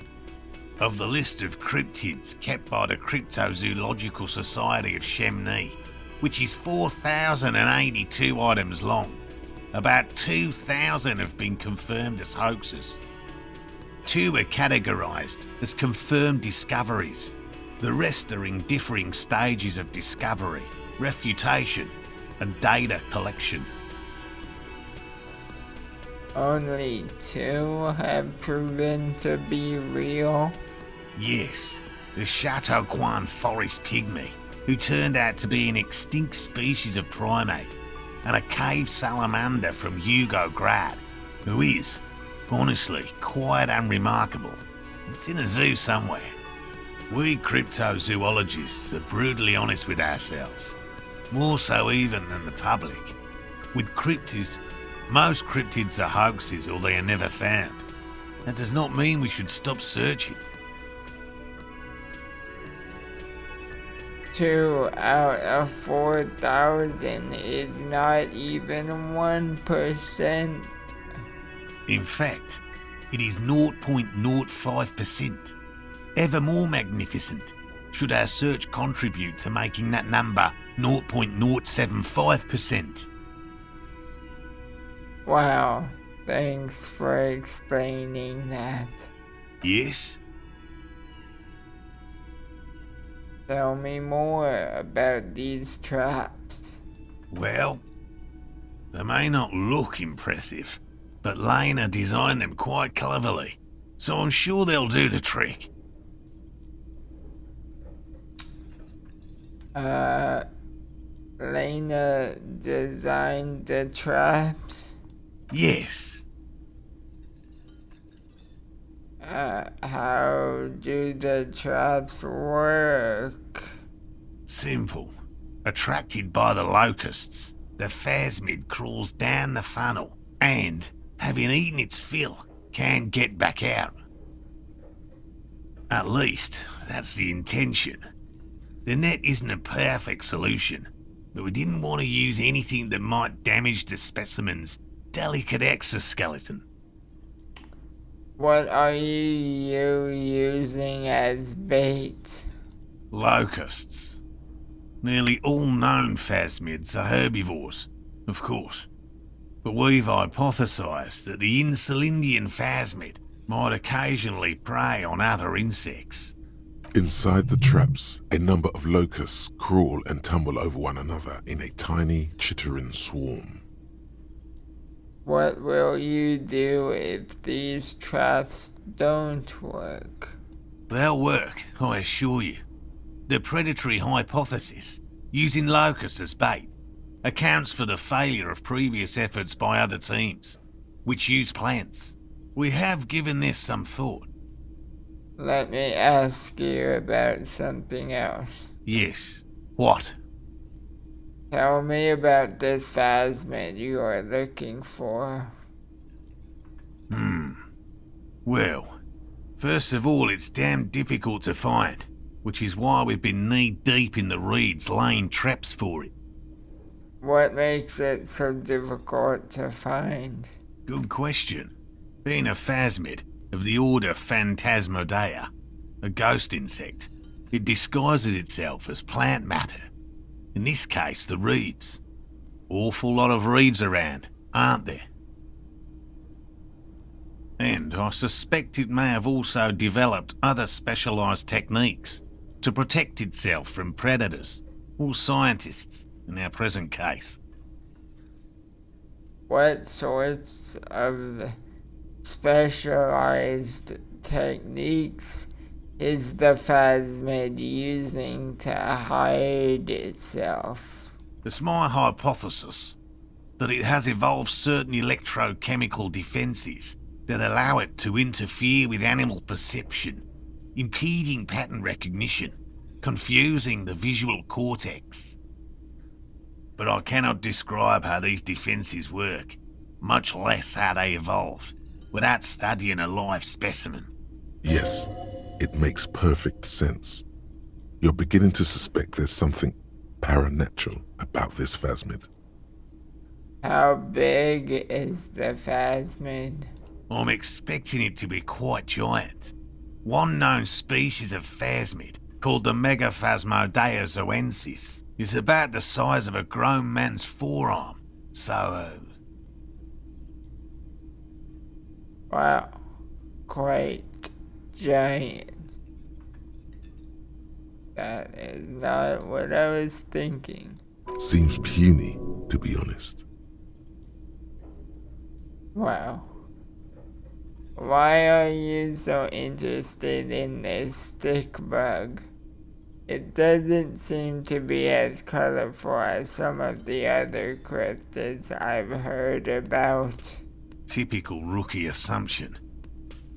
Of the list of cryptids kept by the Cryptozoological Society of Chemney, which is 4,082 items long, about 2,000 have been confirmed as hoaxes. 2 are categorised as confirmed discoveries. The rest are in differing stages of discovery, refutation, and data collection. Only 2 have proven to be real? Yes, the Chateau Quan forest pygmy, who turned out to be an extinct species of primate, and a cave salamander from Yugograd, who is, honestly, quite unremarkable. It's in a zoo somewhere. We cryptozoologists are brutally honest with ourselves, more so even than the public. With cryptids, most cryptids are hoaxes or they are never found. That does not mean we should stop searching. 2 out of 4,000 is not even 1%. In fact, it is 0.05%. Ever more magnificent, should our search contribute to making that number 0.075%. Wow, thanks for explaining that. Yes? Tell me more about these traps. Well, they may not look impressive, but Lena designed them quite cleverly, so I'm sure they'll do the trick. Lena designed the traps? Yes. How do the traps work? Simple. Attracted by the locusts, the phasmid crawls down the funnel and, having eaten its fill, can get back out. At least, that's the intention. The net isn't a perfect solution, but we didn't want to use anything that might damage the specimen's delicate exoskeleton. What are you using as bait? Locusts. Nearly all known phasmids are herbivores, of course, but we've hypothesized that the Insulindian phasmid might occasionally prey on other insects. Inside the traps, a number of locusts crawl and tumble over one another in a tiny, chittering swarm. What will you do if these traps don't work? They'll work, I assure you. The predatory hypothesis, using locusts as bait, accounts for the failure of previous efforts by other teams, which use plants. We have given this some thought. Let me ask you about something else. Yes. What? Tell me about this phasmid you are looking for. Well, first of all, it's damn difficult to find, which is why we've been knee-deep in the reeds laying traps for it. What makes it so difficult to find? Good question. Being a phasmid of the order Phantasmodea, a ghost insect, it disguises itself as plant matter. In this case, the reeds. Awful lot of reeds around, aren't there? And I suspect it may have also developed other specialised techniques, to protect itself from predators, or scientists in our present case. What sorts of specialized techniques is the phasmid using to hide itself? It's my hypothesis that it has evolved certain electrochemical defenses that allow it to interfere with animal perception, impeding pattern recognition, confusing the visual cortex. But I cannot describe how these defenses work, much less how they evolved, without studying a live specimen. Yes, it makes perfect sense. You're beginning to suspect there's something paranatural about this phasmid. How big is the phasmid? I'm expecting it to be quite giant. One known species of phasmid, called the Megaphasmodea zoensis, is about the size of a grown man's forearm, so, Wow, quite giant. That is not what I was thinking. Seems puny, to be honest. Wow. Why are you so interested in this stick bug? It doesn't seem to be as colorful as some of the other cryptids I've heard about. typical rookie assumption.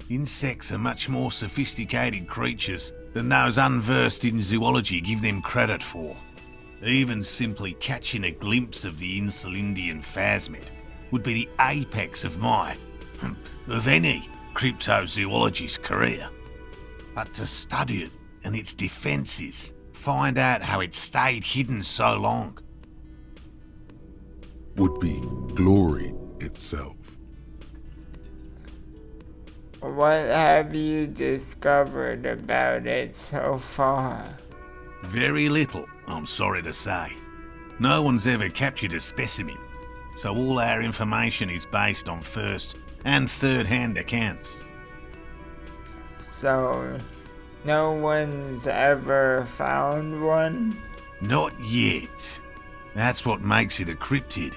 Insects are much more sophisticated creatures than those unversed in zoology give them credit for. Even simply catching a glimpse of the Insulindian phasmid would be the apex of my, of any, cryptozoologist's career. But to study it and its defences, find out how it stayed hidden so long, would be glory itself. What have you discovered about it so far? very little, I'm sorry to say. No one's ever captured a specimen, so all our information is based on first and third-hand accounts. So, no one's ever found one? Not yet. That's what makes it a cryptid.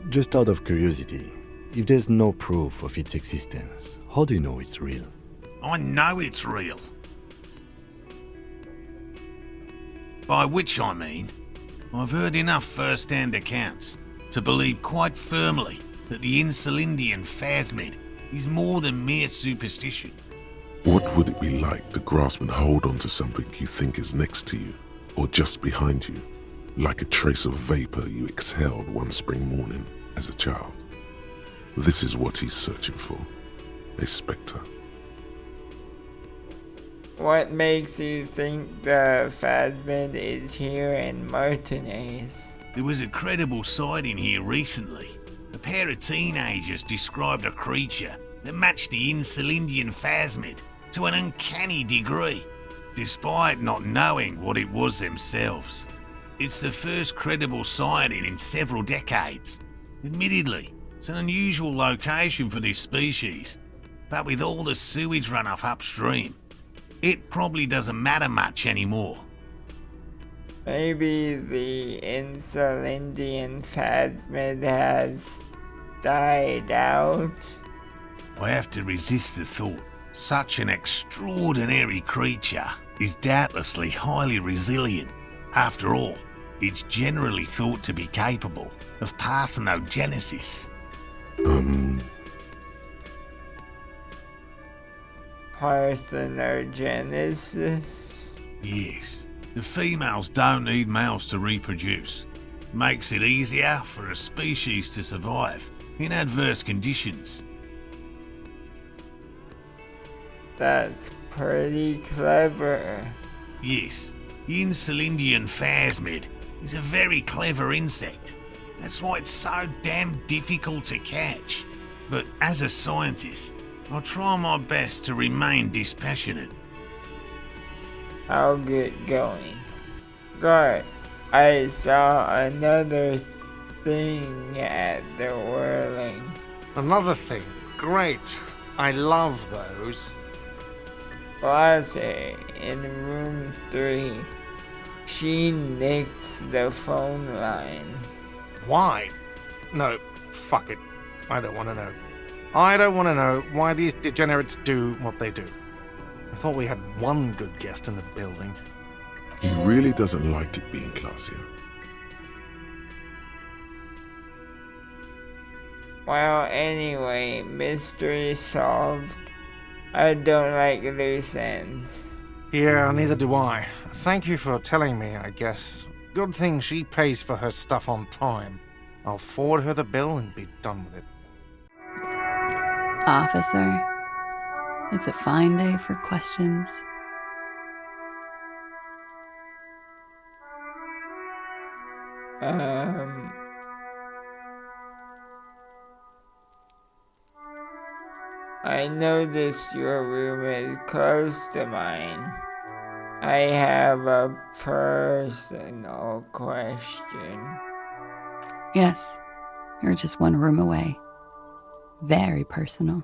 Just out of curiosity, if there's no proof of its existence, how do you know it's real? I know it's real. By which I mean, I've heard enough first-hand accounts to believe quite firmly that the Insulindian phasmid is more than mere superstition. What would it be like to grasp and hold onto something you think is next to you, or just behind you, like a trace of vapor you exhaled one spring morning as a child? This is what he's searching for, a spectre. What makes you think the phasmid is here in Martinez? There was a credible sighting here recently. A pair of teenagers described a creature that matched the Insulindian phasmid to an uncanny degree, despite not knowing what it was themselves. It's the first credible sighting in several decades. Admittedly, it's an unusual location for this species, but with all the sewage runoff upstream, it probably doesn't matter much anymore. Maybe the Insulindian phasmid has died out? I have to resist the thought. Such an extraordinary creature is doubtlessly highly resilient. After all, it's generally thought to be capable of parthenogenesis. Parthenogenesis? Yes. The females don't need males to reproduce. Makes it easier for a species to survive in adverse conditions. That's pretty clever. Yes, the Insulindian phasmid is a very clever insect. That's why it's so damn difficult to catch. But as a scientist, I'll try my best to remain dispassionate. I'll get going. Guard, I saw another thing at the whirling. Another thing. Great. I love those. closet in room 3. She nicked the phone line. Why? No, fuck it. I don't want to know. I don't want to know why these degenerates do what they do. I thought we had one good guest in the building. He really doesn't like it being classier. Well, anyway, mystery solved. I don't like loose ends. Yeah, neither do I. Thank you for telling me, I guess. Good thing she pays for her stuff on time. I'll forward her the bill and be done with it. Officer, it's a fine day for questions. I noticed your room is close to mine. I have a personal question. Yes, you're just one room away. Very personal.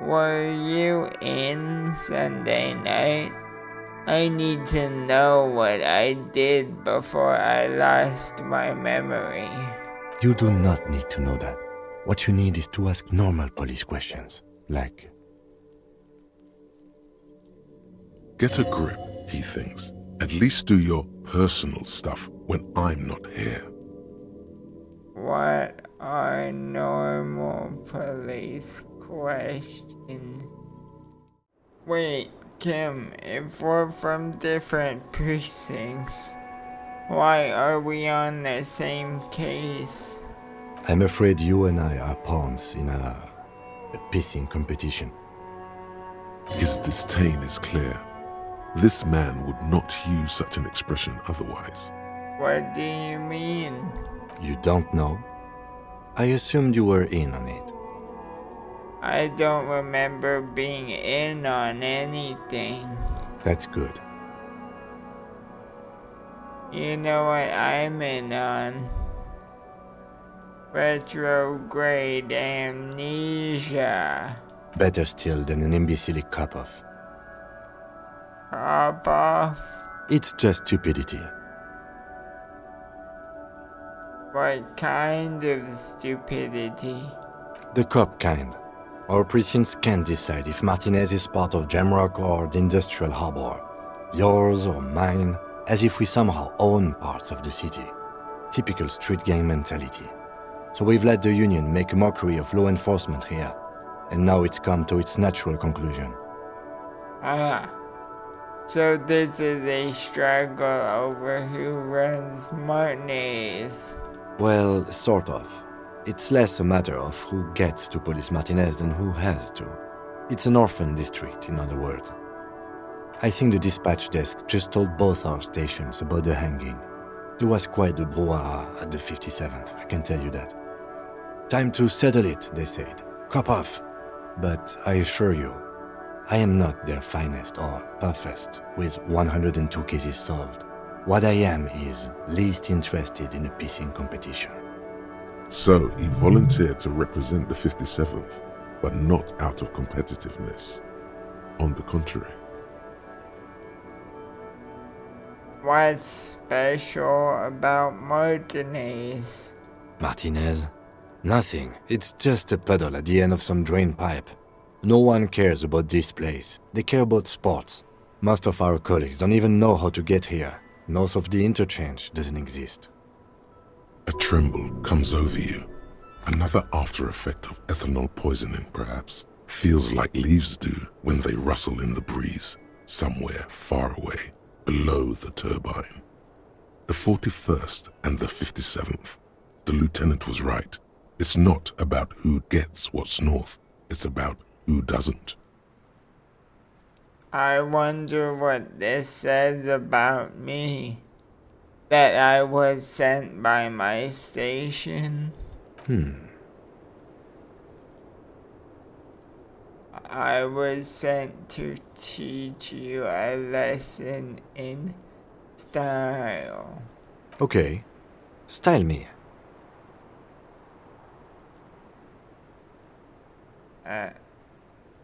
Were you in Sunday night? I need to know what I did before I lost my memory. You do not need to know that. What you need is to ask normal police questions, like... Get a grip, he thinks. At least do your personal stuff when I'm not here. What are normal police questions? Wait, Kim, if we're from different precincts, why are we on the same case? I'm afraid you and I are pawns in a pissing competition. His disdain is clear. This man would not use such an expression otherwise. What do you mean? You don't know? I assumed you were in on it. I don't remember being in on anything. That's good. You know what I'm in on? Retrograde amnesia. Better still than an imbecilic cop-off. Cop-off? It's just stupidity. What kind of stupidity? The cop kind. Our precincts can't decide if Martinez is part of Jamrock or the Industrial Harbor. Yours or mine, as if we somehow own parts of the city. Typical street gang mentality. So we've let the Union make a mockery of law enforcement here. And now it's come to its natural conclusion. Ah. So this is a struggle over who runs Martinez. Well, sort of. It's less a matter of who gets to police Martinez than who has to. It's an orphan district, in other words. I think the dispatch desk just told both our stations about the hanging. There was quite the brouhaha at the 57th, I can tell you that. Time to settle it, they said. Cop off. But I assure you, I am not their finest or toughest with 102 cases solved. What I am is least interested in a pissing competition. So he volunteered to represent the 57th, but not out of competitiveness. On the contrary. What's special about Martinez? Martinez? Nothing. It's just a puddle at the end of some drain pipe. No one cares about this place. They care about sports. Most of our colleagues don't even know how to get here. North of the interchange doesn't exist. A tremble comes over you. Another after effect of ethanol poisoning, perhaps. Feels like leaves do when they rustle in the breeze, somewhere far away, below the turbine. The 41st and the 57th. The lieutenant was right. It's not about who gets what's north. It's about who doesn't. I wonder what this says about me. That I was sent by my station. I was sent to teach you a lesson in style. Okay. Style me.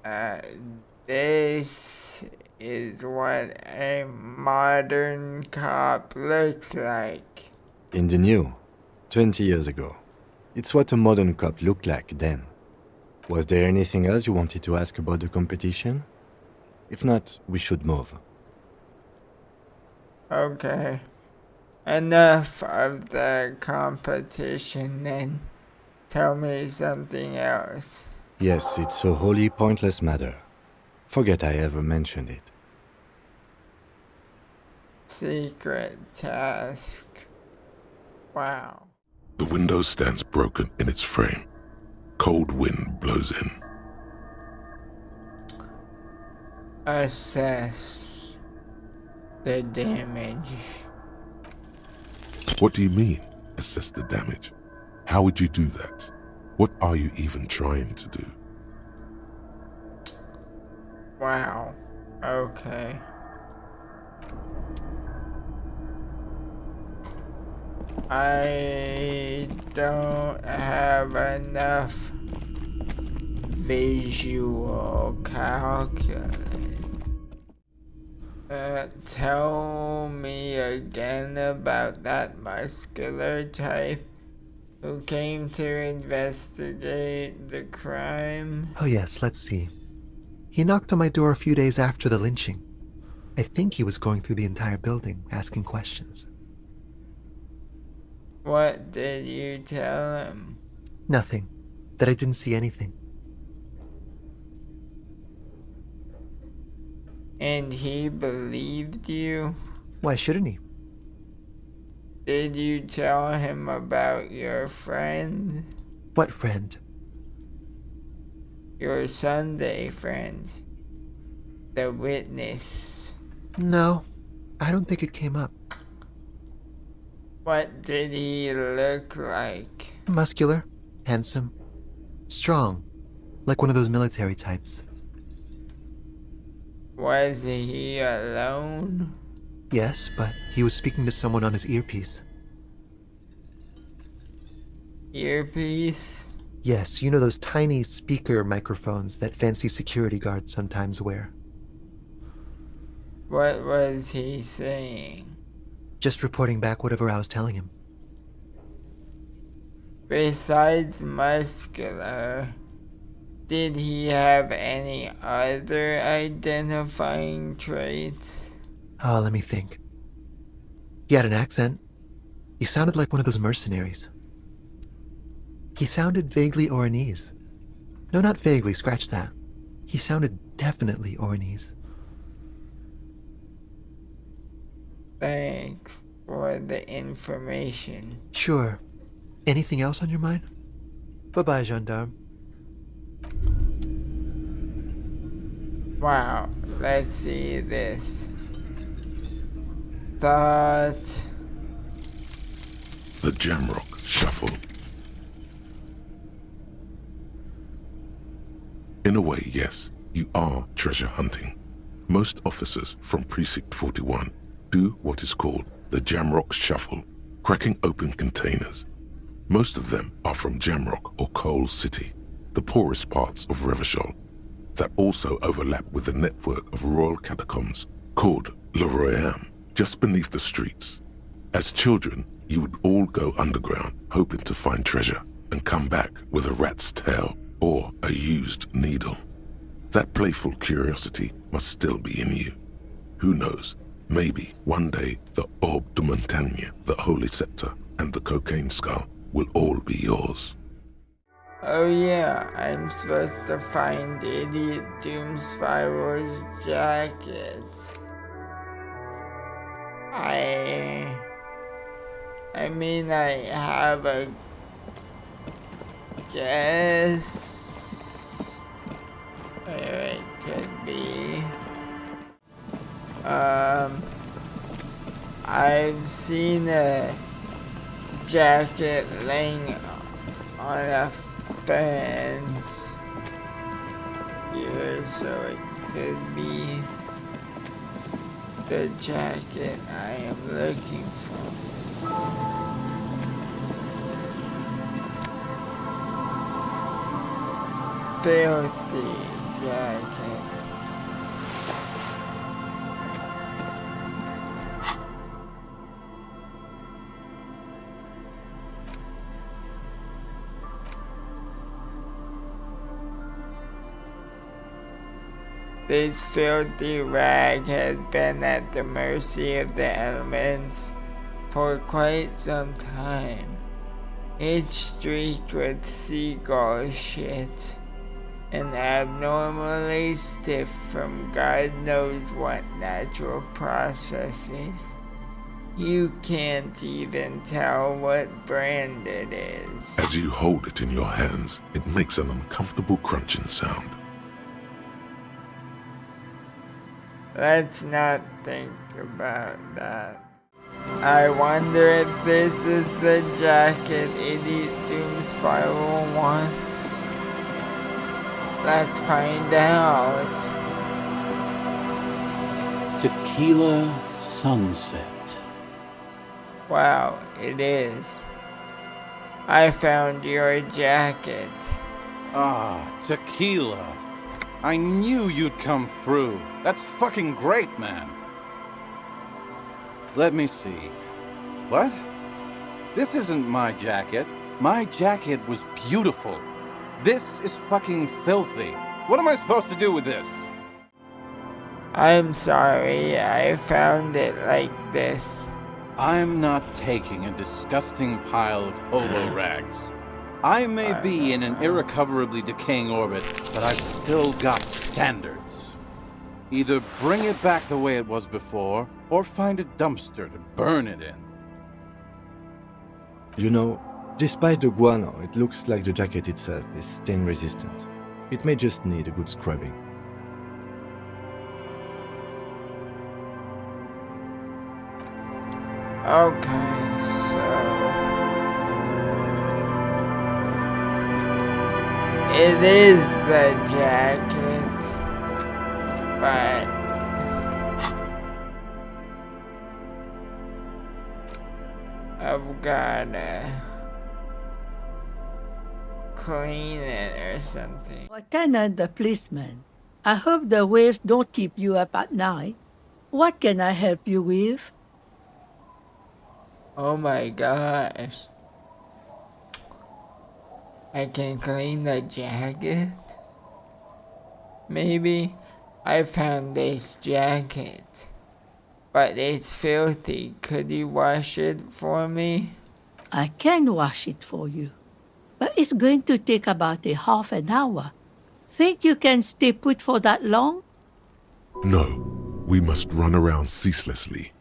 Uh, this is what a modern cop looks like. In the new, 20 years ago. It's what a modern cop looked like then. Was there anything else you wanted to ask about the competition? If not, we should move. Okay. Enough of the competition then. Tell me something else. Yes, it's a wholly pointless matter. Forget I ever mentioned it. Secret task. Wow. The window stands broken in its frame. Cold wind blows in. Assess the damage. What do you mean, assess the damage? How would you do that? What are you even trying to do? Wow. Okay. I don't have enough visual calculus. Tell me again about that muscular type who came to investigate the crime. Oh yes, let's see. He knocked on my door a few days after the lynching. I think he was going through the entire building, asking questions. What did you tell him? Nothing. That I didn't see anything. And he believed you? Why shouldn't he? Did you tell him about your friend? What friend? Your Sunday friend. The witness. No, I don't think it came up. What did he look like? Muscular, handsome, strong, like one of those military types. Was he alone? Yes, but he was speaking to someone on his earpiece. Earpiece? Yes, you know those tiny speaker microphones that fancy security guards sometimes wear. What was he saying? Just reporting back whatever I was telling him. Besides muscular, did he have any other identifying traits? Oh, let me think. He had an accent. He sounded like one of those mercenaries. He sounded vaguely Oranese. No, not vaguely, scratch that. He sounded definitely Oranese. Thanks for the information. Sure. Anything else on your mind? Bye-bye, gendarme. Wow, let's see this. Thought. The Jamrock Shuffle. In a way, yes, you are treasure hunting. Most officers from Precinct 41 do what is called the Jamrock Shuffle, cracking open containers. Most of them are from Jamrock or Coal City, the poorest parts of Revachol, that also overlap with the network of royal catacombs called Le Royaume, just beneath the streets. As children, you would all go underground, hoping to find treasure, and come back with a rat's tail or a used needle. That playful curiosity must still be in you. Who knows, maybe one day the Orbe de Montagne, the Holy Scepter, and the Cocaine Skull will all be yours. Oh yeah, I'm supposed to find Idiot Doom Spiral's jacket. I mean, I have a guess where it could be. I've seen a jacket laying on a fence here, so it could be the jacket I am looking for. Filthy. jacket. This filthy rag had been at the mercy of the elements for quite some time. It's streaked with seagull shit and abnormally stiff from God knows what natural processes. You can't even tell what brand it is. As you hold it in your hands, it makes an uncomfortable crunching sound. Let's not think about that. I wonder if this is the jacket Idiot Doom Spiral wants. Let's find out. Tequila Sunset. Wow, it is. I found your jacket. Ah, tequila. I knew you'd come through. That's fucking great, man. Let me see. What? This isn't my jacket. My jacket was beautiful. This is fucking filthy. What am I supposed to do with this? I'm sorry, I found it like this. I'm not taking a disgusting pile of holo rags. I may be in an irrecoverably decaying orbit, but I've still got standards. Either bring it back the way it was before, or find a dumpster to burn it in. You know, despite the guano, it looks like the jacket itself is stain resistant. It may just need a good scrubbing. Okay, so it is the jacket, but I've gotta clean it or something. Lieutenant the policeman, I hope the waves don't keep you up at night. What can I help you with? Oh my gosh. I can clean the jacket? Maybe I found this jacket, but it's filthy. Could you wash it for me? I can wash it for you, but it's going to take about a half an hour. Think you can stay put for that long? No, we must run around ceaselessly.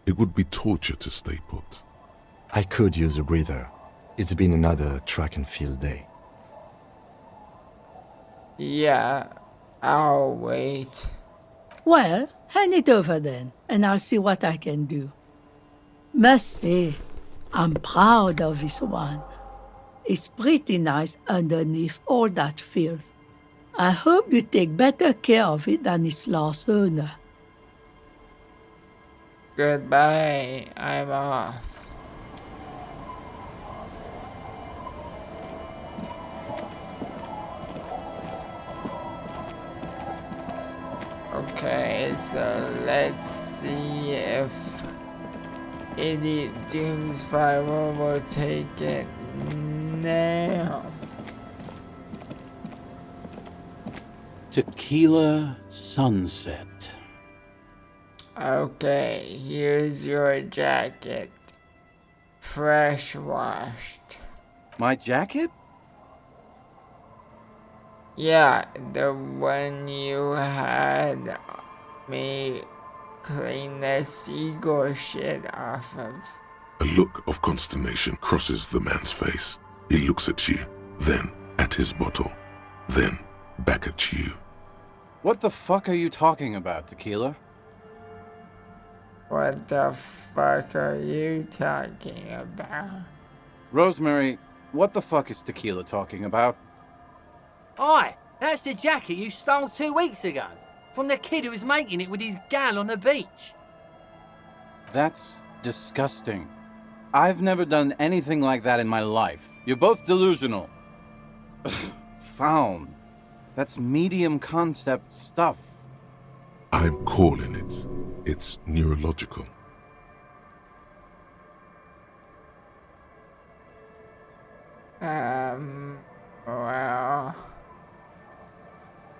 It would be torture to stay put. I could use a breather. It's been another track and field day. Yeah, I'll wait. Well, hand it over then, and I'll see what I can do. Must say, I'm proud of this one. It's pretty nice underneath all that filth. I hope you take better care of it than its last owner. Goodbye, I'm off. Okay, so let's see if Idiot Doom Spiral will take it now. Tequila Sunset. Okay, here's your jacket. Fresh washed. My jacket? Yeah, the one you had me clean the seagull shit off of. A look of consternation crosses the man's face. He looks at you, then at his bottle, then back at you. What the fuck are you talking about, Tequila? What the fuck are you talking about? Rosemary, what the fuck is Tequila talking about? Aye, that's the jacket you stole 2 weeks ago. From the kid who was making it with his gal on the beach. That's disgusting. I've never done anything like that in my life. You're both delusional. Found. That's medium concept stuff. I'm calling it. It's neurological. Well,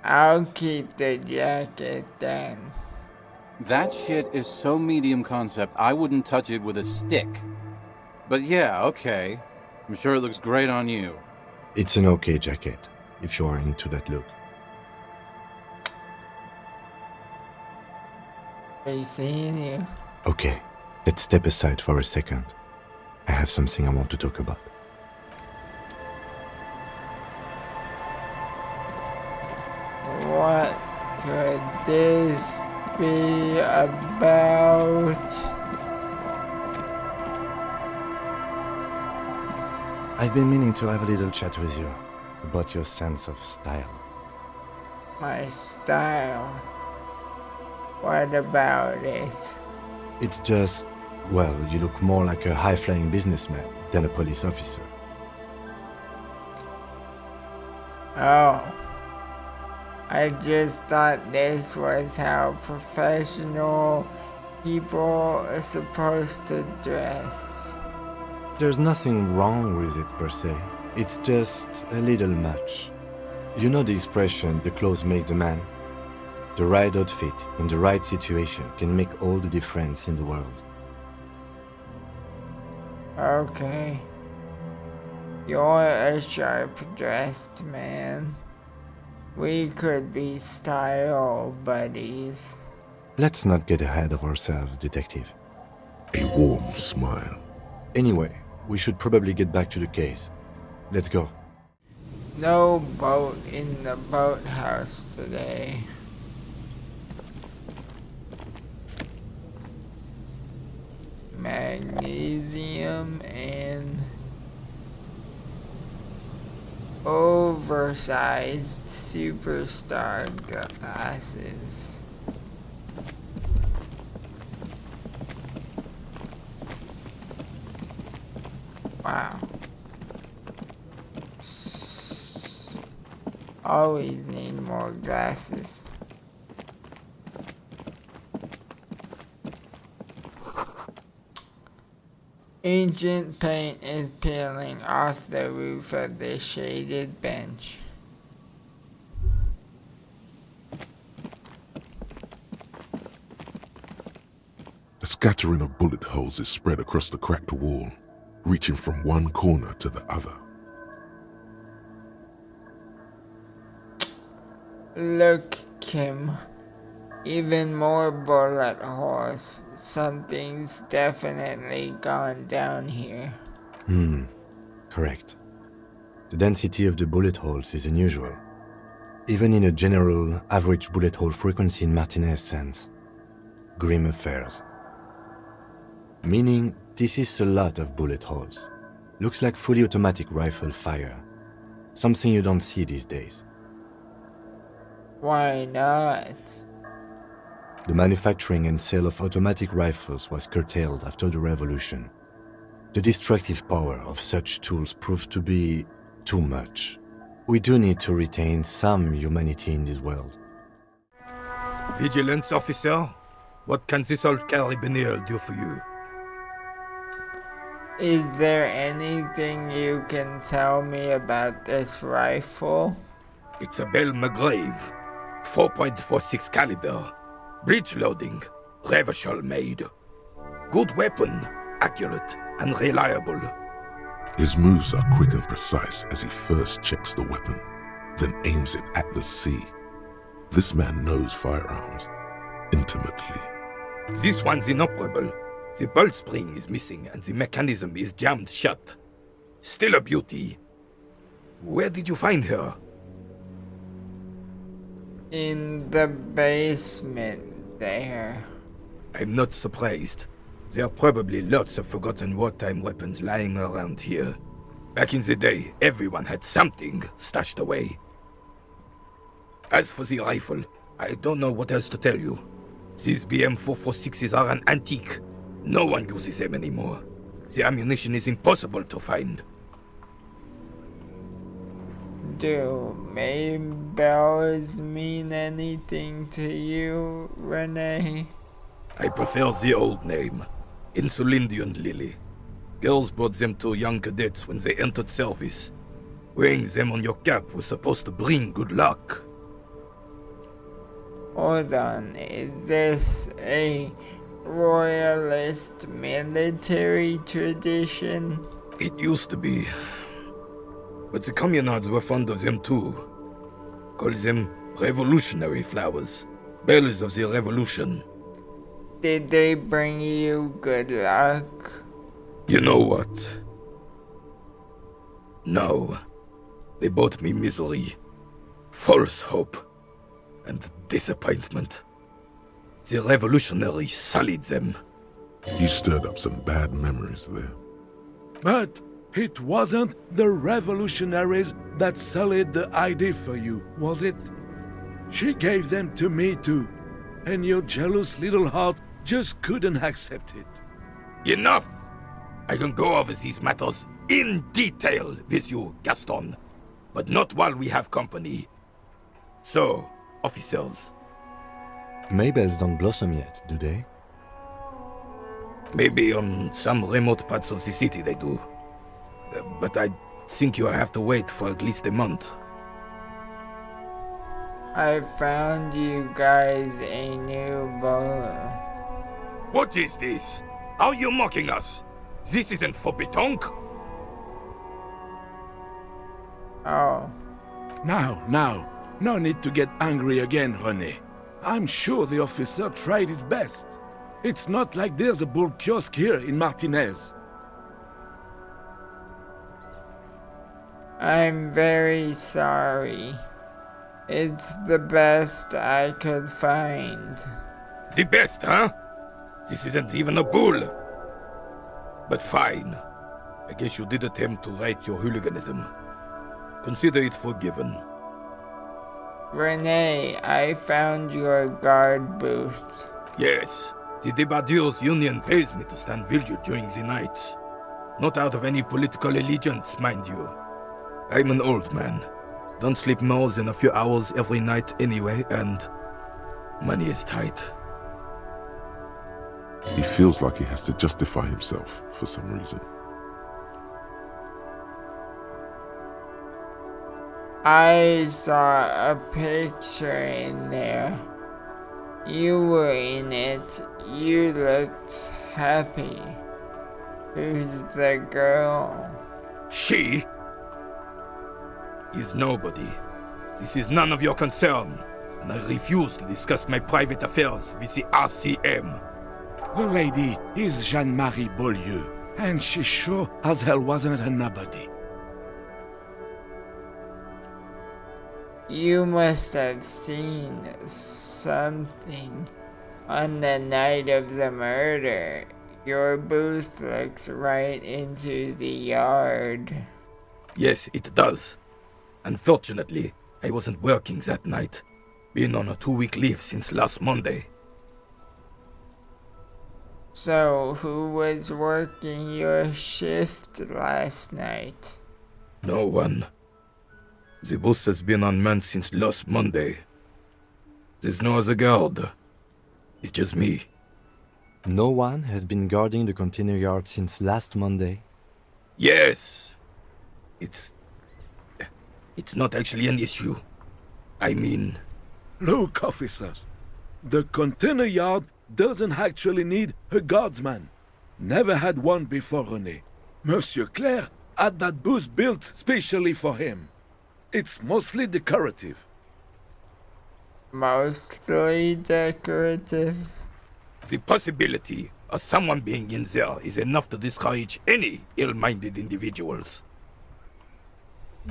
I'll keep the jacket then. That shit is so medium concept, I wouldn't touch it with a stick. But yeah, okay. I'm sure it looks great on you. It's an okay jacket, if you are into that look. Are seeing you? Okay, let's step aside for a second. I have something I want to talk about. What could this be about? I've been meaning to have a little chat with you about your sense of style. My style? What about it? It's just, well, you look more like a high-flying businessman than a police officer. Oh. I just thought this was how professional people are supposed to dress. There's nothing wrong with it per se. It's just a little much. You know the expression, the clothes make the man? The right outfit in the right situation can make all the difference in the world. Okay. You're a sharp-dressed man. We could be style buddies. Let's not get ahead of ourselves, Detective. A warm smile. Anyway, we should probably get back to the case. Let's go. No boat in the boathouse today. Magnesium and oversized superstar glasses. Wow. Always need more glasses. Ancient paint is peeling off the roof of the shaded bench. A scattering of bullet holes is spread across the cracked wall, reaching from one corner to the other. Look, Kim. Even more bullet holes. Something's definitely gone down here. Correct. The density of the bullet holes is unusual. Even in a general average bullet hole frequency in Martinez sense. Grim affairs. Meaning, this is a lot of bullet holes. Looks like fully automatic rifle fire. Something you don't see these days. Why not? The manufacturing and sale of automatic rifles was curtailed after the revolution. The destructive power of such tools proved to be too much. We do need to retain some humanity in this world. Vigilance officer, what can this old carabiner do for you? Is there anything you can tell me about this rifle? It's a Bell McGrave, 4.46 caliber. Breech loading, Revachol made. Good weapon, accurate and reliable. His moves are quick and precise as he first checks the weapon, then aims it at the sea. This man knows firearms intimately. This one's inoperable. The bolt spring is missing and the mechanism is jammed shut. Still a beauty. Where did you find her? In the basement there. I'm not surprised. There are probably lots of forgotten wartime weapons lying around here. Back in the day, everyone had something stashed away. As for the rifle, I don't know what else to tell you. These BM-446s are an antique. No one uses them anymore. The ammunition is impossible to find. Do Maybells mean anything to you, Renee? I prefer the old name, Insulindian Lily. Girls bought them to young cadets when they entered service. Wearing them on your cap was supposed to bring good luck. Hold on, is this a royalist military tradition? It used to be. But the communards were fond of them too. Call them revolutionary flowers. Bells of the revolution. Did they bring you good luck? You know what? No. They brought me misery, false hope, and disappointment. The revolutionaries sullied them. You stirred up some bad memories there. But it wasn't the revolutionaries that sullied the ID for you, was it? She gave them to me too, and your jealous little heart just couldn't accept it. Enough! I can go over these matters in detail with you, Gaston, but not while we have company. So, officers. Maybells don't blossom yet, do they? Maybe on some remote parts of the city they do. But I think you have to wait for at least a month. I found you guys a new bowler. What is this? Are you mocking us? This isn't for Betonk. Oh. Now, no need to get angry again, René. I'm sure the officer tried his best. It's not like there's a bull kiosk here in Martinez. I'm very sorry. It's the best I could find. The best, huh? This isn't even a bull. But fine. I guess you did attempt to right your hooliganism. Consider it forgiven. Renee, I found your guard booth. Yes. The Debardeurs Union pays me to stand vigil during the nights. Not out of any political allegiance, mind you. I'm an old man. Don't sleep more than a few hours every night anyway, and money is tight. He feels like he has to justify himself for some reason. I saw a picture in there. You were in it. You looked happy. Who's the girl? She is nobody. This is none of your concern, and I refuse to discuss my private affairs with the RCM. The lady is Jeanne-Marie Beaulieu, and she sure as hell wasn't a nobody. You must have seen something on the night of the murder. Your booth looks right into the yard. Yes, it does. Unfortunately, I wasn't working that night. Been on a 2-week leave since last Monday. So, who was working your shift last night? No one. The bus has been unmanned since last Monday. There's no other guard. It's just me. No one has been guarding the container yard since last Monday? Yes! It's not actually an issue. I mean... Look, officers. The container yard doesn't actually need a guardsman. Never had one before, René. Monsieur Claire had that booth built specially for him. It's mostly decorative. Mostly decorative? The possibility of someone being in there is enough to discourage any ill-minded individuals.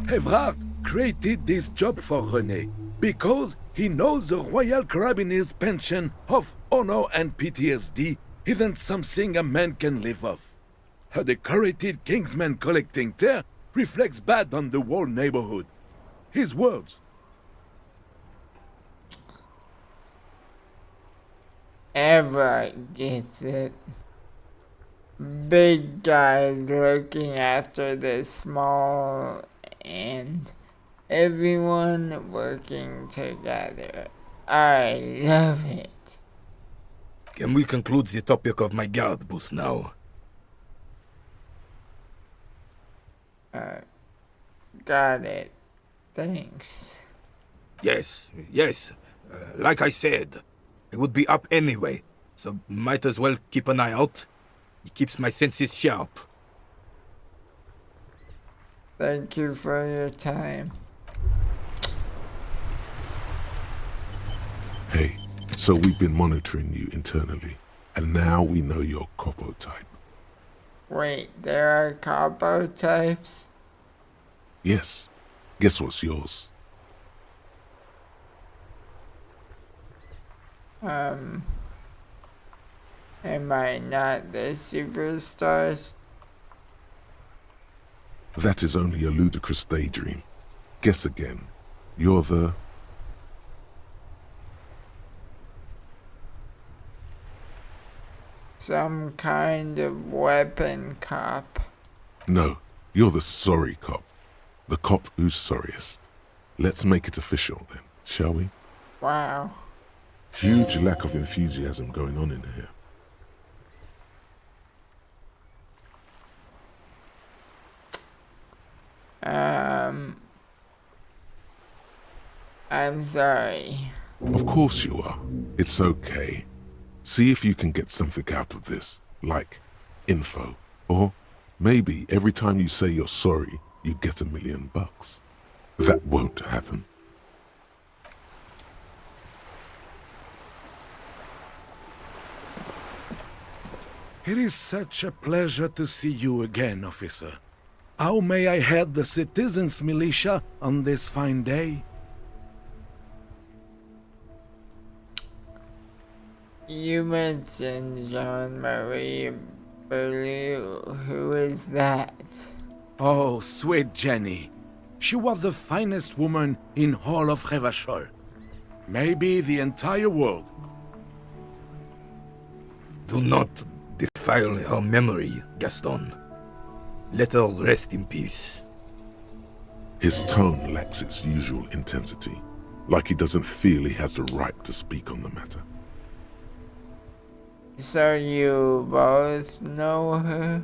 Evrard created this job for René because he knows the Royal Carabiniers' pension of honor and PTSD isn't something a man can live off. A decorated Kingsman collecting tear reflects bad on the whole neighborhood. His words. Everett gets it. Big guys looking after the small and Everyone working together. I love it. Can we conclude the topic of my guard boost now? Got it. Thanks. Yes. Like I said, I would be up anyway, so might as well keep an eye out. It keeps my senses sharp. Thank you for your time. Hey, so we've been monitoring you internally, and now we know your Copo type. Wait, there are capo types? Yes. Guess what's yours? Am I not the superstars? That is only a ludicrous daydream. Guess again. You're the... Some kind of weapon cop. No, you're the sorry cop. The cop who's sorriest. Let's make it official then, shall we? Wow. Huge lack of enthusiasm going on in here. I'm sorry. Of course you are. It's okay. See if you can get something out of this, like info. Or maybe every time you say you're sorry, you get $1 million. That won't happen. It is such a pleasure to see you again, officer. How may I head the citizens' militia on this fine day? You mentioned Jean-Marie Beaulieu. Who is that? Oh, sweet Jenny. She was the finest woman in all of Revachol. Maybe the entire world. Do not defile her memory, Gaston. Let her rest in peace. His tone lacks its usual intensity, like he doesn't feel he has the right to speak on the matter. So you both know her?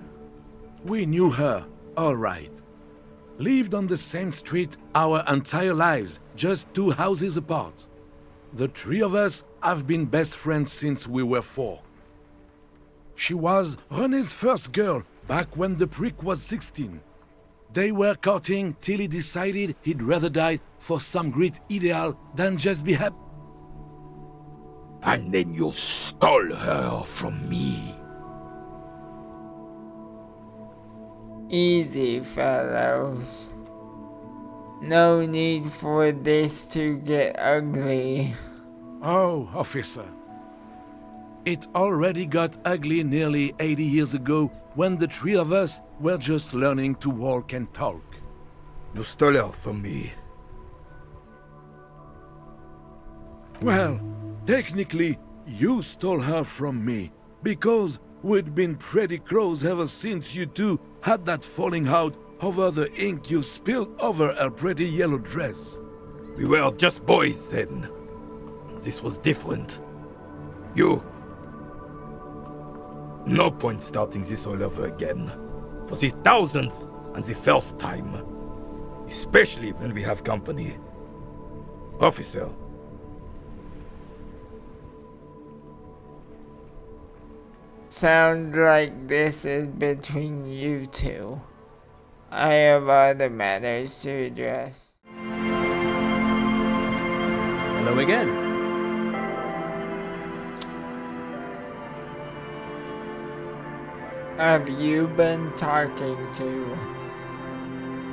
We knew her, all right. Lived on the same street our entire lives, just 2 houses apart. The 3 of us have been best friends since we were 4. She was René's first girl back when the prick was 16. They were courting till he decided he'd rather die for some great ideal than just be happy. And then you stole her from me. Easy, fellows. No need for this to get ugly. Oh, officer. It already got ugly nearly 80 years ago when the 3 of us were just learning to walk and talk. You stole her from me. Well, technically, you stole her from me, because we'd been pretty close ever since you two had that falling out over the ink you spilled over her pretty yellow dress. We were just boys then. This was different. You... No point starting this all over again. For the 1000th and the first time. Especially when we have company. Officer. Sounds like this is between you two. I have other matters to address. Hello again. Have you been talking to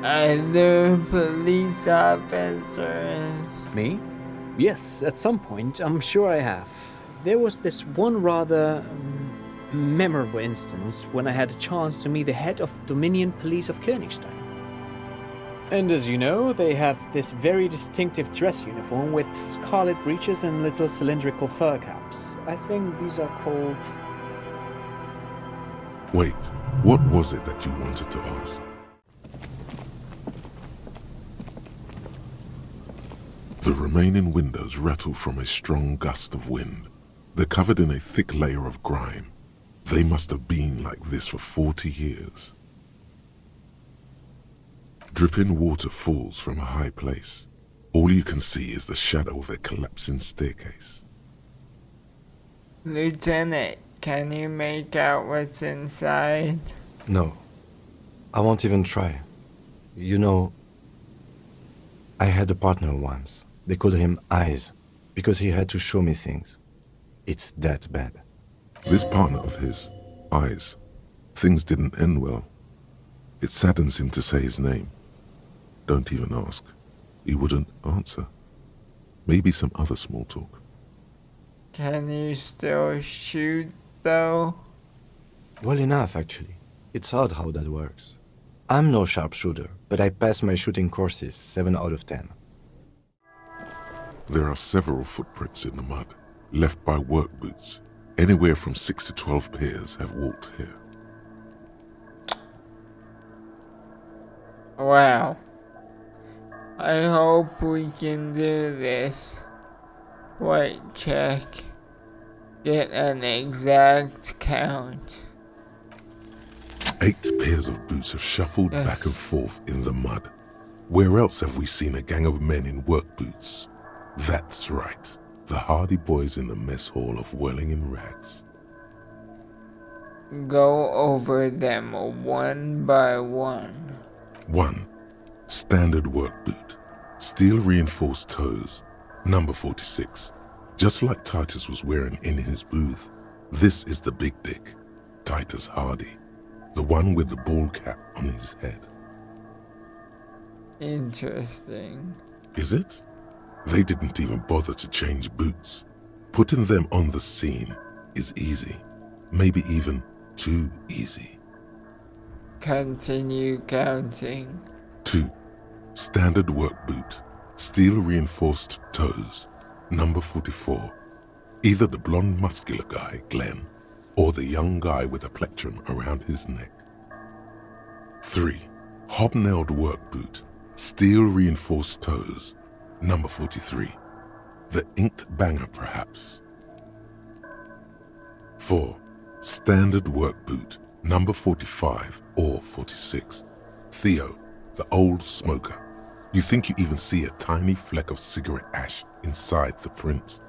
other police officers? Me? Yes, at some point, I'm sure I have. There was this one rather memorable instance when I had a chance to meet the head of Dominion Police of Königstein. And as you know, they have this very distinctive dress uniform with scarlet breeches and little cylindrical fur caps. I think these are called... Wait, what was it that you wanted to ask? The remaining windows rattle from a strong gust of wind. They're covered in a thick layer of grime. They must have been like this for 40 years. Dripping water falls from a high place. All you can see is the shadow of a collapsing staircase. Lieutenant, can you make out what's inside? No. I won't even try. You know, I had a partner once. They called him Eyes, because he had to show me things. It's that bad. This partner of his, Eyes, things didn't end well. It saddens him to say his name. Don't even ask. He wouldn't answer. Maybe some other small talk. Can you still shoot, though? Well enough, actually. It's odd how that works. I'm no sharpshooter, but I pass my shooting courses 7 out of 10. There are several footprints in the mud, left by work boots. Anywhere from 6 to 12 pairs have walked here. Wow. I hope we can do this. Wait, check. Get an exact count. 8 pairs of boots have shuffled back and forth in the mud. Where else have we seen a gang of men in work boots? That's right, the hardy boys in the mess hall of Whirling in Rags. Go over them one by one. 1. Standard work boot. Steel reinforced toes. Number 46. Just like Titus was wearing in his booth. This is the big dick, Titus Hardy. The one with the ball cap on his head. Interesting. Is it? They didn't even bother to change boots. Putting them on the scene is easy. Maybe even too easy. Continue counting. 2. Standard work boot. Steel reinforced toes. Number 44. Either the blonde muscular guy, Glenn, or the young guy with a plectrum around his neck. 3. Hobnailed work boot. Steel reinforced toes. Number 43. The inked banger, perhaps. 4. Standard work boot. Number 45 or 46. Theo, the old smoker. You think you even see a tiny fleck of cigarette ash inside the print.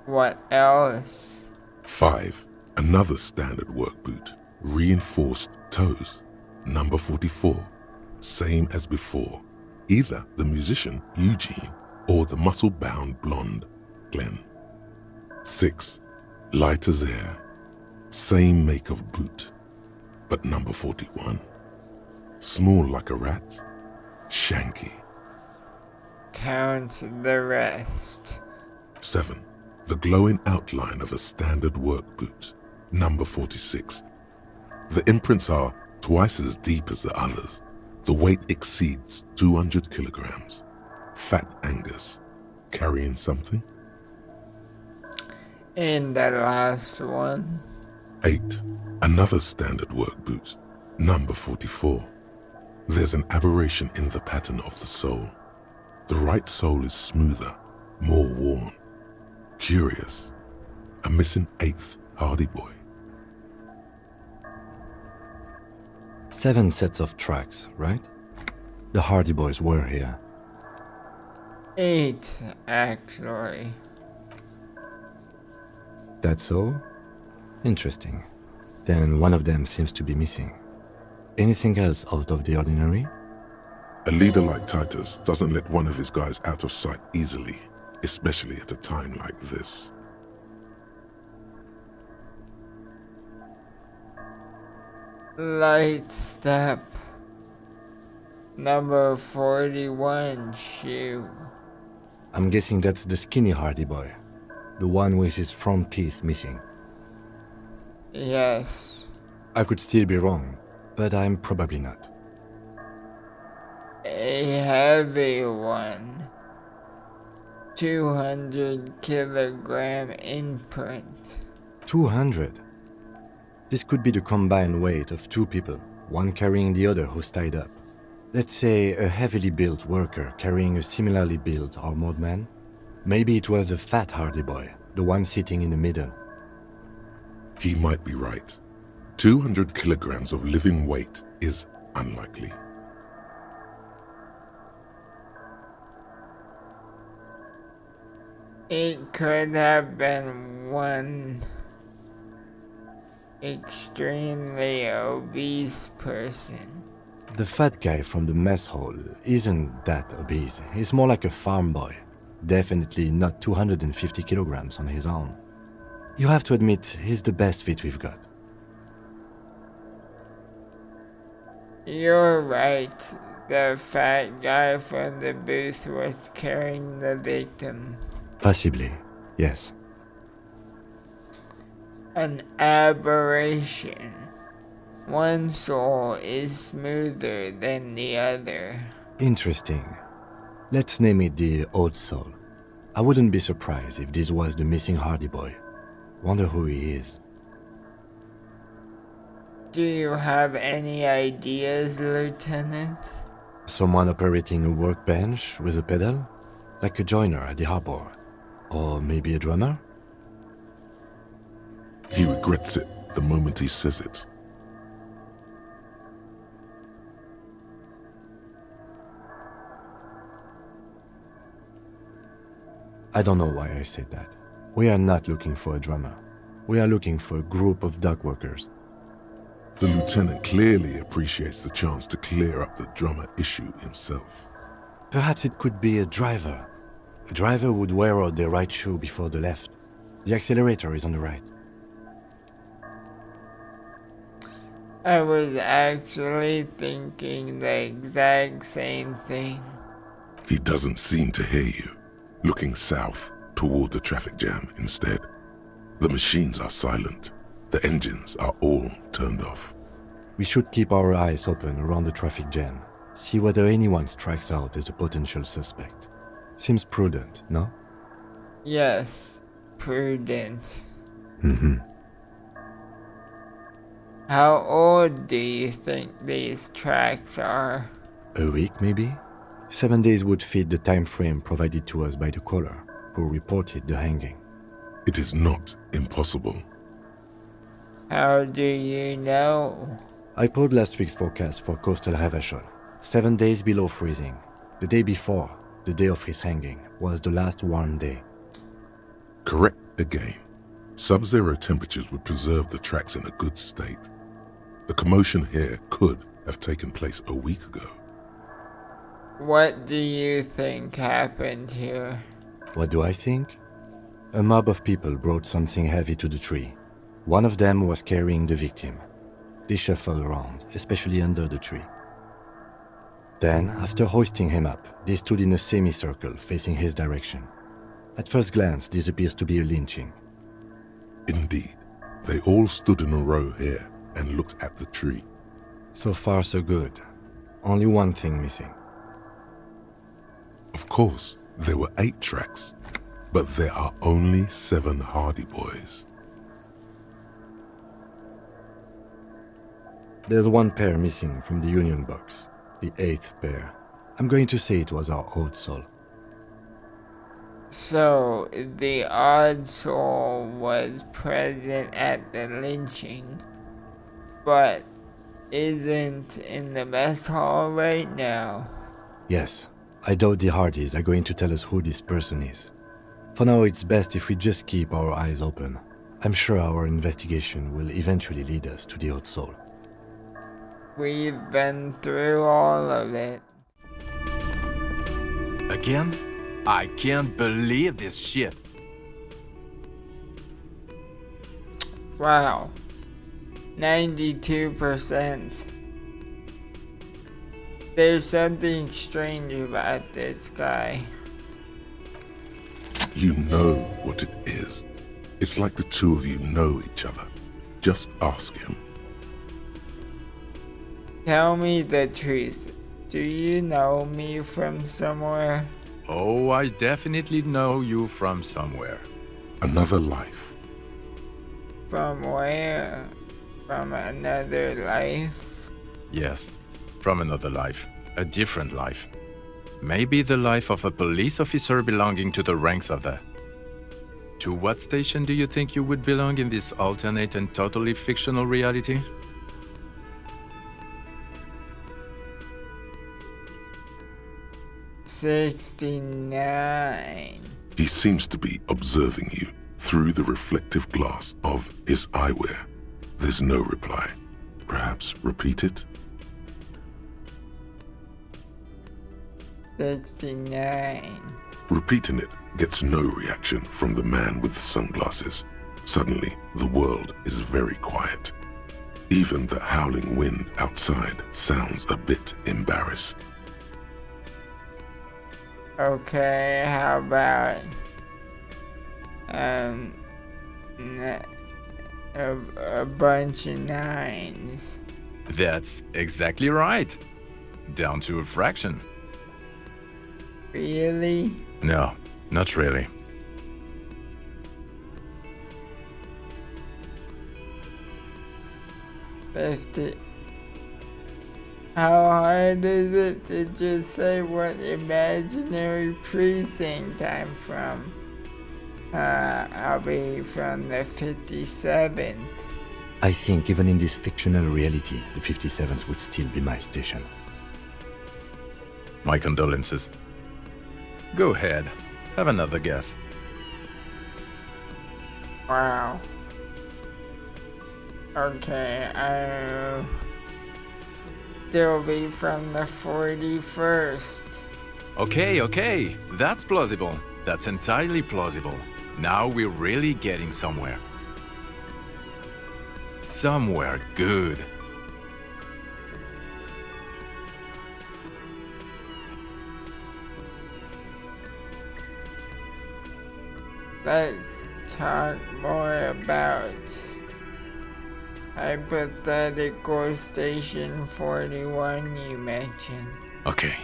What else? 5. Another standard work boot. Reinforced toes. Number 44. Same as before. Either the musician, Eugene, or the muscle-bound blonde, Glenn. 6. Light as air. Same make of boot, but number 41. Small like a rat. Shanky. Count the rest. 7. The glowing outline of a standard work boot. Number 46. The imprints are twice as deep as the others. The weight exceeds 200 kilograms. Fat Angus. Carrying something? And the last one. 8. Another standard work boot. Number 44. There's an aberration in the pattern of the sole. The right sole is smoother, more worn. Curious. A missing 8th Hardy boy. 7 sets of tracks, right? The Hardy Boys were here. 8, actually. That's all? Interesting. Then one of them seems to be missing. Anything else out of the ordinary? A leader like Titus doesn't let one of his guys out of sight easily, especially at a time like this. Light step. Number 41 shoe. I'm guessing that's the skinny Hardy boy. The one with his front teeth missing. Yes. I could still be wrong, but I'm probably not. A heavy one. 200-kilogram imprint. 200? This could be the combined weight of 2 people, one carrying the other who's tied up. Let's say a heavily built worker carrying a similarly built armored man? Maybe it was a fat hardy boy, the one sitting in the middle. He might be right. 200 kilograms of living weight is unlikely. It could have been one extremely obese person. The fat guy from the mess hall isn't that obese. He's more like a farm boy. Definitely not 250 kilograms on his own. You have to admit, he's the best fit we've got. You're right. The fat guy from the booth was carrying the victim. Possibly, yes. An aberration. One soul is smoother than the other. Interesting. Let's name it the Old Soul. I wouldn't be surprised if this was the missing hardy boy. Wonder who he is. Do you have any ideas, Lieutenant? Someone operating a workbench with a pedal? Like a joiner at the harbor. Or maybe a drummer? He regrets it the moment he says it. I don't know why I said that. We are not looking for a drummer. We are looking for a group of dock workers. The lieutenant clearly appreciates the chance to clear up the drummer issue himself. Perhaps it could be a driver. A driver would wear out their right shoe before the left. The accelerator is on the right. I was actually thinking the exact same thing. He doesn't seem to hear you, looking south toward the traffic jam instead. The machines are silent. The engines are all turned off. We should keep our eyes open around the traffic jam. See whether anyone strikes out as a potential suspect. Seems prudent, no? Yes, prudent. Mm-hmm. How old do you think these tracks are? A week, maybe? 7 days would fit the time frame provided to us by the caller, who reported the hanging. It is not impossible. How do you know? I pulled last week's forecast for coastal Havashol. 7 days below freezing. The day before, the day of his hanging, was the last warm day. Correct again. Sub-zero temperatures would preserve the tracks in a good state. The commotion here could have taken place a week ago. What do you think happened here? What do I think? A mob of people brought something heavy to the tree. One of them was carrying the victim. They shuffled around, especially under the tree. Then, after hoisting him up, they stood in a semicircle facing his direction. At first glance, this appears to be a lynching. Indeed. They all stood in a row here and looked at the tree. So far, so good. Only one thing missing. Of course, there were 8 tracks, but there are only 7 Hardy Boys. There's one pair missing from the Union box. The 8th pair. I'm going to say it was our Old Soul. So, the Odd Soul was present at the lynching, but isn't in the mess hall right now. Yes, I doubt the Hardys are going to tell us who this person is. For now, it's best if we just keep our eyes open. I'm sure our investigation will eventually lead us to the Old Soul. We've been through all of it. Again? I can't believe this shit. Wow. 92%. There's something strange about this guy. You know what it is. It's like the two of you know each other. Just ask him. Tell me the truth. Do you know me from somewhere? Oh, I definitely know you from somewhere. Another life. From where? From another life? Yes, from another life. A different life. Maybe the life of a police officer belonging to the ranks of the... To what station do you think you would belong in this alternate and totally fictional reality? '69. He seems to be observing you through the reflective glass of his eyewear. There's no reply. Perhaps repeat it? 69. Repeating it gets no reaction from the man with the sunglasses. Suddenly, the world is very quiet. Even the howling wind outside sounds a bit embarrassed. Okay, how about a bunch of 9s? That's exactly right. Down to a fraction. Really? No, not really. How hard is it to just say what imaginary precinct I'm from? I'll be from the 57th. I think even in this fictional reality, the 57th would still be my station. My condolences. Go ahead. Have another guess. Wow. Okay, I'll still be from the 41st. Okay. That's plausible. That's entirely plausible. Now we're really getting somewhere. Somewhere good. Let's talk more about hypothetical Station 41 you mentioned. Okay.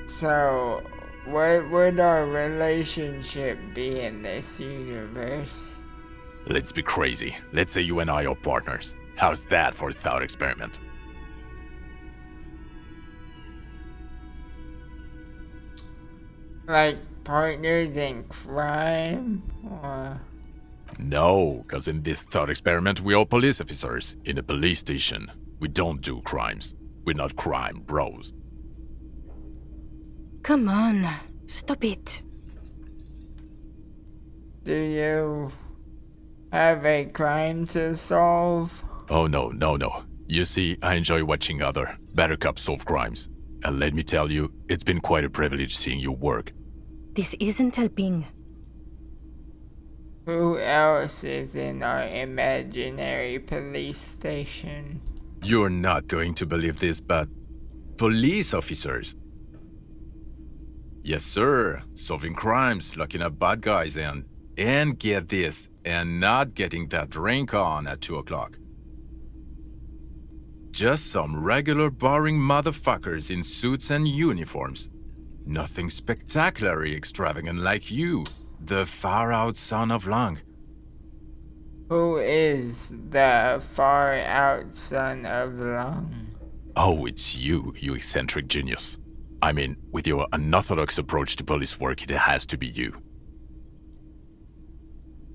So, what would our relationship be in this universe? Let's be crazy. Let's say you and I are partners. How's that for a thought experiment? Like partners in crime, or... No, because in this thought experiment we are police officers in a police station. We don't do crimes. We're not crime bros. Come on, stop it. Do you have a crime to solve? Oh no. You see, I enjoy watching other better cops solve crimes. And let me tell you, it's been quite a privilege seeing you work. This isn't helping. Who else is in our imaginary police station? You're not going to believe this, but police officers. Yes, sir. Solving crimes, locking up bad guys, and get this, and not getting that drink on at 2 o'clock. Just some regular boring motherfuckers in suits and uniforms. Nothing spectacularly extravagant like you, the far-out son of Lang. Who is the far-out son of Lang? Oh, it's you eccentric genius. I mean, with your unorthodox approach to police work, it has to be you.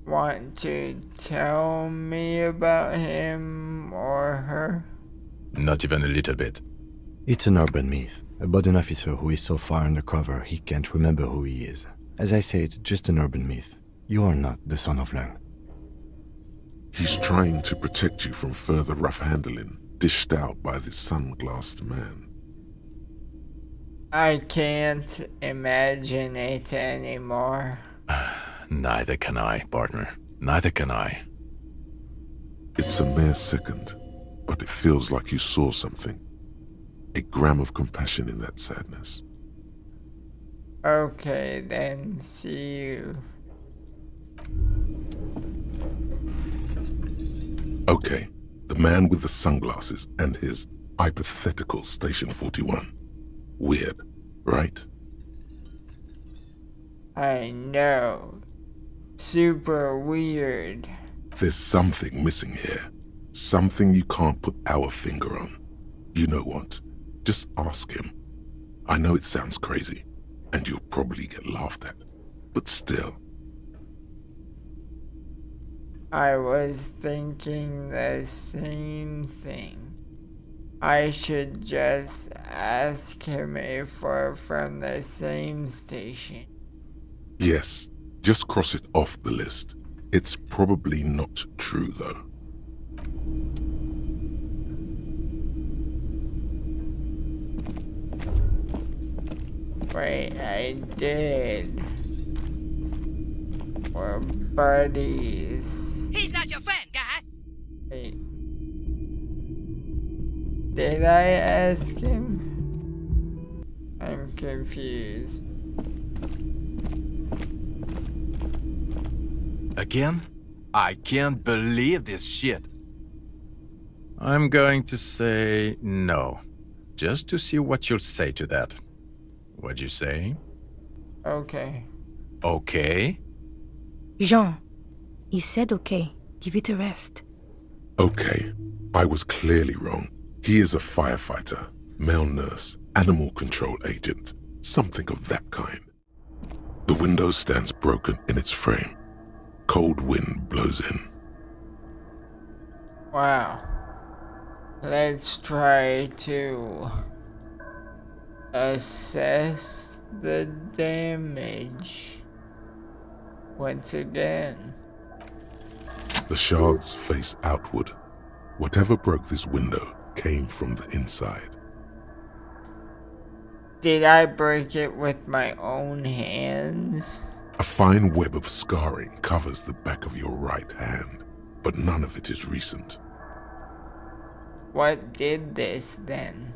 Want to tell me about him or her? Not even a little bit. It's an urban myth about an officer who is so far undercover he can't remember who he is. As I said, just an urban myth. You are not the son of Lang. He's trying to protect you from further rough handling, dished out by this sunglassed man. I can't imagine it anymore. Neither can I, partner. Neither can I. It's a mere second, but it feels like you saw something. A gram of compassion in that sadness. Okay, then, see you. Okay, the man with the sunglasses and his hypothetical Station 41. Weird, right? I know. Super weird. There's something missing here. Something you can't put our finger on. You know what? Just ask him. I know it sounds crazy, and you'll probably get laughed at, but still. I was thinking the same thing. I should just ask him if we're from the same station. Yes, just cross it off the list. It's probably not true, though. Wait, I did. We're buddies. He's not your friend, guy. Wait. Did I ask him? I'm confused. Again? I can't believe this shit. I'm going to say no, just to see what you'll say to that. What'd you say? Okay. Okay? Jean, he said okay. Give it a rest. Okay, I was clearly wrong. He is a firefighter, male nurse, animal control agent, something of that kind. The window stands broken in its frame. Cold wind blows in. Wow. Let's try to assess the damage once again. The shards face outward. Whatever broke this window came from the inside. Did I break it with my own hands? A fine web of scarring covers the back of your right hand, but none of it is recent. What did this then?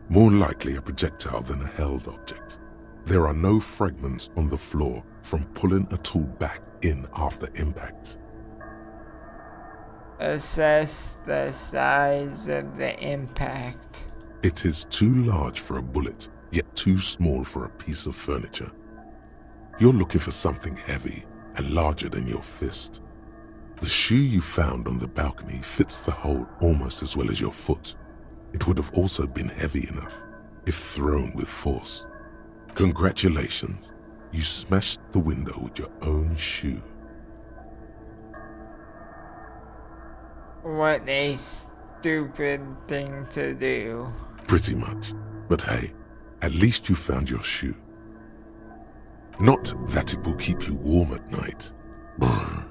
More likely a projectile than a held object. There are no fragments on the floor from pulling a tool back in after impact. Assess the size of the impact. It is too large for a bullet, yet too small for a piece of furniture. You're looking for something heavy and larger than your fist. The shoe you found on the balcony fits the hole almost as well as your foot. It would have also been heavy enough if thrown with force. Congratulations, you smashed the window with your own shoe. What a stupid thing to do. Pretty much. But hey, at least you found your shoe. Not that it will keep you warm at night. Brr.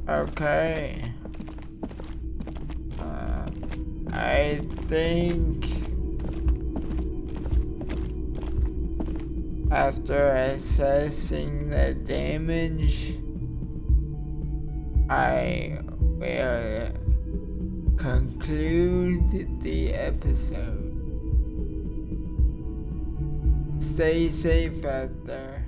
Okay. I think after assessing the damage, I will conclude the episode. Stay safe out there.